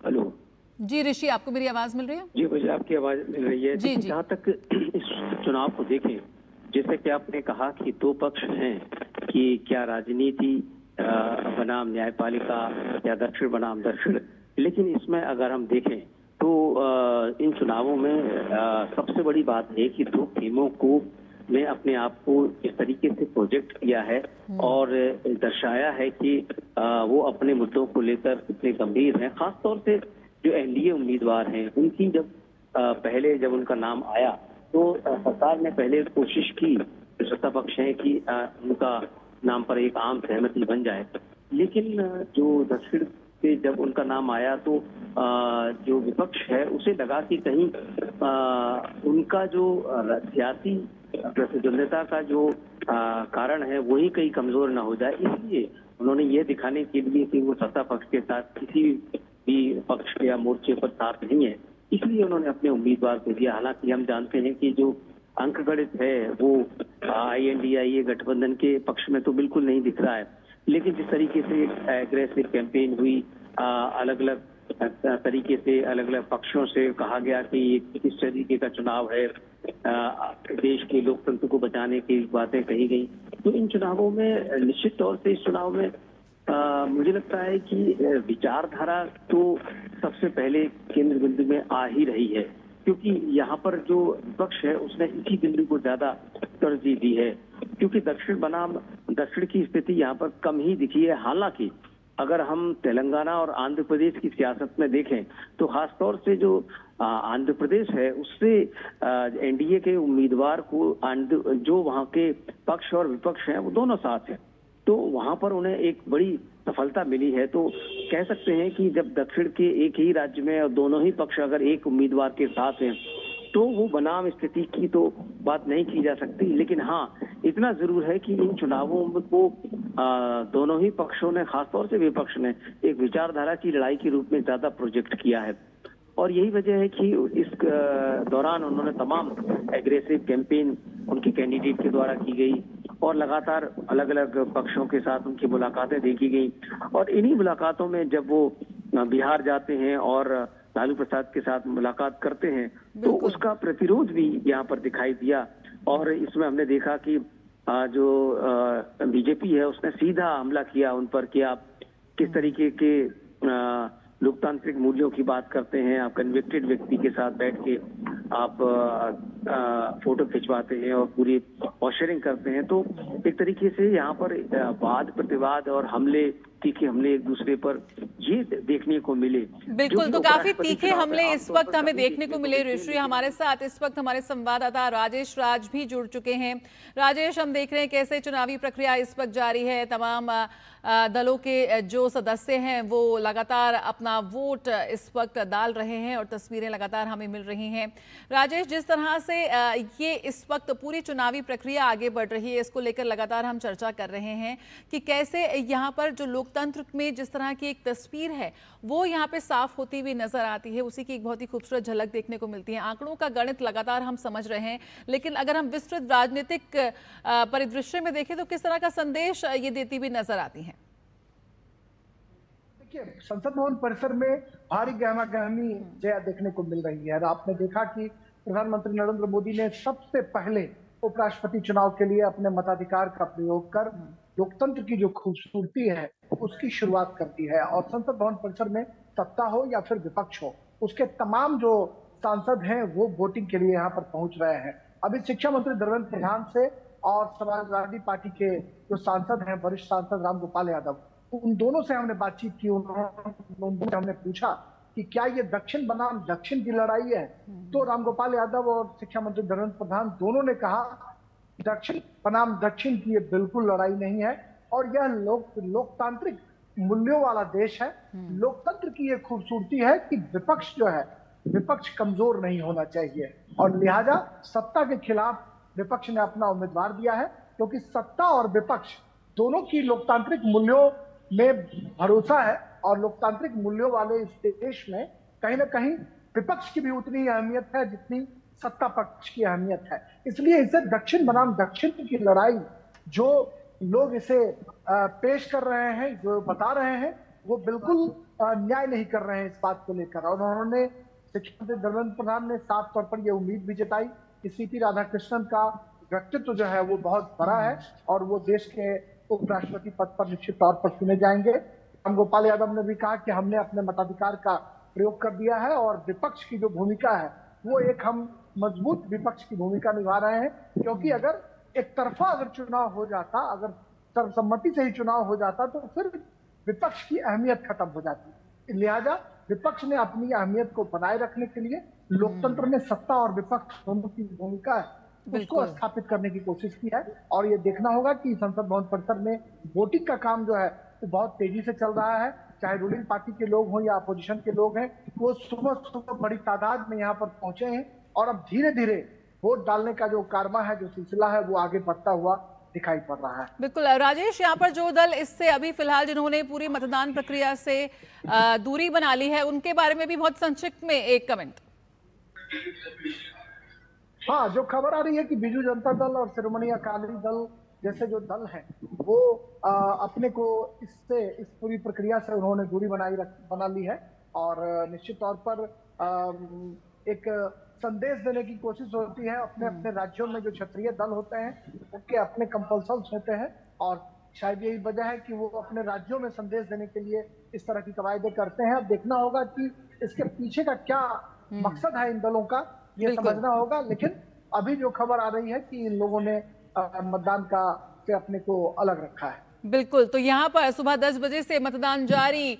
हेलो
जी ऋषि, आपको मेरी आवाज मिल रही है?
जी, मुझे आपकी आवाज मिल रही है।
जी,
जहाँ तक इस चुनाव को देखें, जैसे कि आपने कहा कि दो पक्ष हैं कि क्या राजनीति बनाम न्यायपालिका या दक्षिण बनाम दक्षिण, लेकिन इसमें अगर हम देखें तो इन चुनावों में सबसे बड़ी बात है कि दो टीमों को ने अपने आप को इस तरीके से प्रोजेक्ट किया है और दर्शाया है कि वो अपने मुद्दों को लेकर कितने गंभीर हैं। खासतौर से जो एनडीए उम्मीदवार हैं उनकी पहले जब उनका नाम आया तो सरकार ने पहले कोशिश की, सत्ता पक्ष है कि उनका नाम पर एक आम सहमति बन जाए, लेकिन जो दक्षिण से जब उनका नाम आया तो जो विपक्ष है उसे लगा कि कहीं उनका जो सियासी प्रतिद्वंद्विता का जो कारण है वही कहीं कमजोर न हो जाए, इसलिए उन्होंने ये दिखाने के लिए कि वो सत्ता पक्ष के साथ किसी भी पक्ष या मोर्चे पर साथ नहीं है, इसलिए उन्होंने अपने उम्मीदवार को दिया। हालांकि हम जानते हैं कि जो अंकगणित है वो INDIA गठबंधन के पक्ष में तो बिल्कुल नहीं दिख रहा है, लेकिन जिस तरीके से एग्रेसिव कैंपेन हुई, अलग अलग तरीके से अलग अलग पक्षों से कहा गया कि ये किस तरीके का चुनाव है, देश के लोकतंत्र को बचाने की बातें कही गई। तो इन चुनावों में निश्चित तौर से इस चुनाव में मुझे लगता है कि विचारधारा तो सबसे पहले केंद्र बिंदु में आ ही रही है, क्योंकि यहाँ पर जो विपक्ष है उसने इसी बिंदु को ज्यादा तरजीह दी है, क्योंकि दक्षिण बनाम दक्षिण की स्थिति यहाँ पर कम ही दिखी है। हालांकि अगर हम तेलंगाना और आंध्र प्रदेश की सियासत में देखें तो खासतौर से जो आंध्र प्रदेश है उससे एनडीए के उम्मीदवार को जो वहाँ के पक्ष और विपक्ष हैं वो दोनों साथ हैं, तो वहां पर उन्हें एक बड़ी सफलता मिली है। तो कह सकते हैं कि जब दक्षिण के एक ही राज्य में और दोनों ही पक्ष अगर एक उम्मीदवार के साथ हैं तो वो बनाम स्थिति की तो बात नहीं की जा सकती, लेकिन हाँ इतना जरूर है कि इन चुनावों को दोनों ही पक्षों ने, खासतौर से विपक्ष ने, एक विचारधारा की लड़ाई के रूप में ज्यादा प्रोजेक्ट किया है और यही वजह है कि इस दौरान उन्होंने तमाम एग्रेसिव कैंपेन उनके कैंडिडेट के द्वारा की गई और लगातार अलग अलग पक्षों के साथ उनकी मुलाकातें देखी गई और इन्हीं मुलाकातों में जब वो बिहार जाते हैं और लालू प्रसाद के साथ मुलाकात करते हैं तो उसका प्रतिरोध भी यहाँ पर दिखाई दिया और इसमें हमने देखा कि जो बीजेपी है उसने सीधा हमला किया उन पर कि आप किस तरीके के लोकतांत्रिक मूल्यों की बात करते हैं, आप कन्विक्टेड व्यक्ति के साथ बैठ के आप फोटो खिंचवाते हैं और पूरी पोस्चरिंग करते हैं, तो एक तरीके से यहाँ पर वाद प्रतिवाद और हमले, तीखे हमले एक दूसरे पर ये देखने को मिले।
बिल्कुल, तो काफी तीखे हमले इस वक्त हमें देखने को मिले। ऋषि, हमारे साथ इस वक्त हमारे संवाददाता राजेश राज भी जुड़ चुके हैं। राजेश, हम देख रहे हैं कैसे चुनावी प्रक्रिया इस वक्त जारी है। तमाम दलों के जो सदस्य हैं वो लगातार अपना वोट इस वक्त डाल रहे हैं और तस्वीरें लगातार हमें मिल रही हैं। राजेश, जिस तरह से ये इस वक्त पूरी चुनावी प्रक्रिया आगे बढ़ रही है, इसको लेकर लगातार हम चर्चा कर रहे हैं कि कैसे यहाँ पर जो लोकतंत्र में जिस तरह की एक तस्वीर है वो यहाँ पे साफ होती हुई नजर आती है, उसी की एक बहुत ही खूबसूरत झलक देखने को मिलती है। आंकड़ों का गणित लगातार हम समझ रहे हैं, लेकिन अगर हम विस्तृत राजनीतिक परिदृश्य में देखें तो किस तरह का संदेश ये देती हुई नजर आती है?
देखिए, संसद भवन परिसर में भारी गहमा गहमी जया देखने को मिल रही है। आपने देखा कि प्रधानमंत्री नरेंद्र मोदी ने सबसे पहले उपराष्ट्रपति चुनाव के लिए अपने मताधिकार का प्रयोग कर लोकतंत्र की जो खूबसूरती है उसकी शुरुआत करती है। और संसद भवन परिसर में सत्ता हो या फिर विपक्ष हो, उसके तमाम जो सांसद हैं वो वोटिंग के लिए यहाँ पर पहुंच रहे हैं। अभी शिक्षा मंत्री धर्मेंद्र प्रधान से और समाजवादी पार्टी के जो सांसद हैं, वरिष्ठ सांसद रामगोपाल यादव, उन दोनों से हमने बातचीत की। उन्होंने हमने पूछा कि क्या ये दक्षिण बनाम दक्षिण की लड़ाई है, तो रामगोपाल यादव और शिक्षा मंत्री धर्मेंद्र प्रधान दोनों ने कहा दक्षिण बनाम दक्षिण की ये बिल्कुल लड़ाई नहीं है और यह लोकतांत्रिक मूल्यों वाला देश है। लोकतंत्र की ये खूबसूरती है कि विपक्ष जो है, विपक्ष कमजोर नहीं होना चाहिए और लिहाजा सत्ता के खिलाफ विपक्ष ने अपना उम्मीदवार दिया है, क्योंकि सत्ता और विपक्ष दोनों की लोकतांत्रिक मूल्यों में भरोसा है और लोकतांत्रिक मूल्यों वाले इस देश में कहीं ना कहीं विपक्ष की भी उतनी अहमियत है जितनी सत्ता पक्ष की अहमियत है। इसलिए इसे दक्षिण बनाम दक्षिण की लड़ाई जो लोग इसे पेश कर रहे हैं, जो बता रहे हैं, वो बिल्कुल न्याय नहीं कर रहे हैं इस बात को लेकर। और उन्होंने शिक्षा मंत्री धर्मेंद्र प्रधान ने साफ तौर पर यह उम्मीद भी जताई कि सीपी राधाकृष्णन का व्यक्तित्व जो है वो बहुत बड़ा है और वो देश के उपराष्ट्रपति पद पर निश्चित तौर पर चुने जाएंगे। रामगोपाल यादव ने भी कहा कि हमने अपने मताधिकार का प्रयोग कर दिया है और विपक्ष की जो भूमिका है वो एक हम मजबूत विपक्ष की भूमिका निभा रहे हैं, क्योंकि अगर एक तरफा अगर चुनाव हो जाता, अगर सर्वसम्मति से ही चुनाव हो जाता तो फिर विपक्ष की अहमियत खत्म हो जाती। लिहाजा विपक्ष ने अपनी अहमियत को बनाए रखने के लिए लोकतंत्र में सत्ता और विपक्ष दोनों की भूमिका है उसको स्थापित करने की कोशिश की है। और ये देखना होगा कि संसद भवन परिसर में वोटिंग का काम जो है वो बहुत तेजी से चल रहा है। चाहे रूलिंग पार्टी के लोग हों या अपोजिशन के लोग हैं, वो सुबह सुबह बड़ी तादाद में यहाँ पर पहुंचे हैं और अब धीरे धीरे वोट डालने का जो कारवा है, जो सिलसिला है, वो आगे बढ़ता हुआ दिखाई पड़ रहा है।
बिल्कुल राजेश, यहाँ पर जो दल इससे अभी फिलहाल जिन्होंने पूरी मतदान प्रक्रिया से दूरी बना ली है, उनके बारे में भी बहुत संक्षिप्त में एक कमेंट।
हाँ, जो खबर आ रही है कि बीजू जनता दल और शिरोमणि अकाली दल जैसे जो दल हैं वो अपने को इस पूरी प्रक्रिया से उन्होंने दूरी बना ली है और निश्चित तौर पर एक संदेश देने की कोशिश होती है। अपने अपने राज्यों में जो क्षेत्रीय दल होते हैं उनके अपने कंपल्सन्स होते हैं और शायद यही वजह है कि वो अपने राज्यों में संदेश देने के लिए इस तरह की कवायदे करते हैं। अब देखना होगा कि इसके पीछे का क्या मकसद है इन दलों का, ये समझना होगा। लेकिन अभी जो खबर आ रही है कि इन लोगों ने मतदान का से अपने को अलग रखा है।
बिल्कुल, तो यहाँ पर सुबह 10 बजे से मतदान जारी।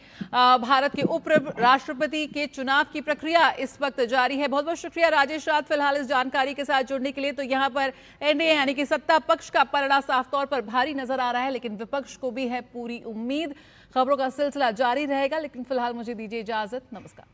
भारत के उप राष्ट्रपति के चुनाव की प्रक्रिया इस वक्त जारी है। बहुत बहुत शुक्रिया राजेश राज फिलहाल इस जानकारी के साथ जुड़ने के लिए। तो यहाँ पर एनडीए यानी कि सत्ता पक्ष का पलड़ा साफ तौर पर भारी नजर आ रहा है, लेकिन विपक्ष को भी है पूरी उम्मीद। खबरों का सिलसिला जारी रहेगा, लेकिन फिलहाल मुझे दीजिए इजाजत। नमस्कार।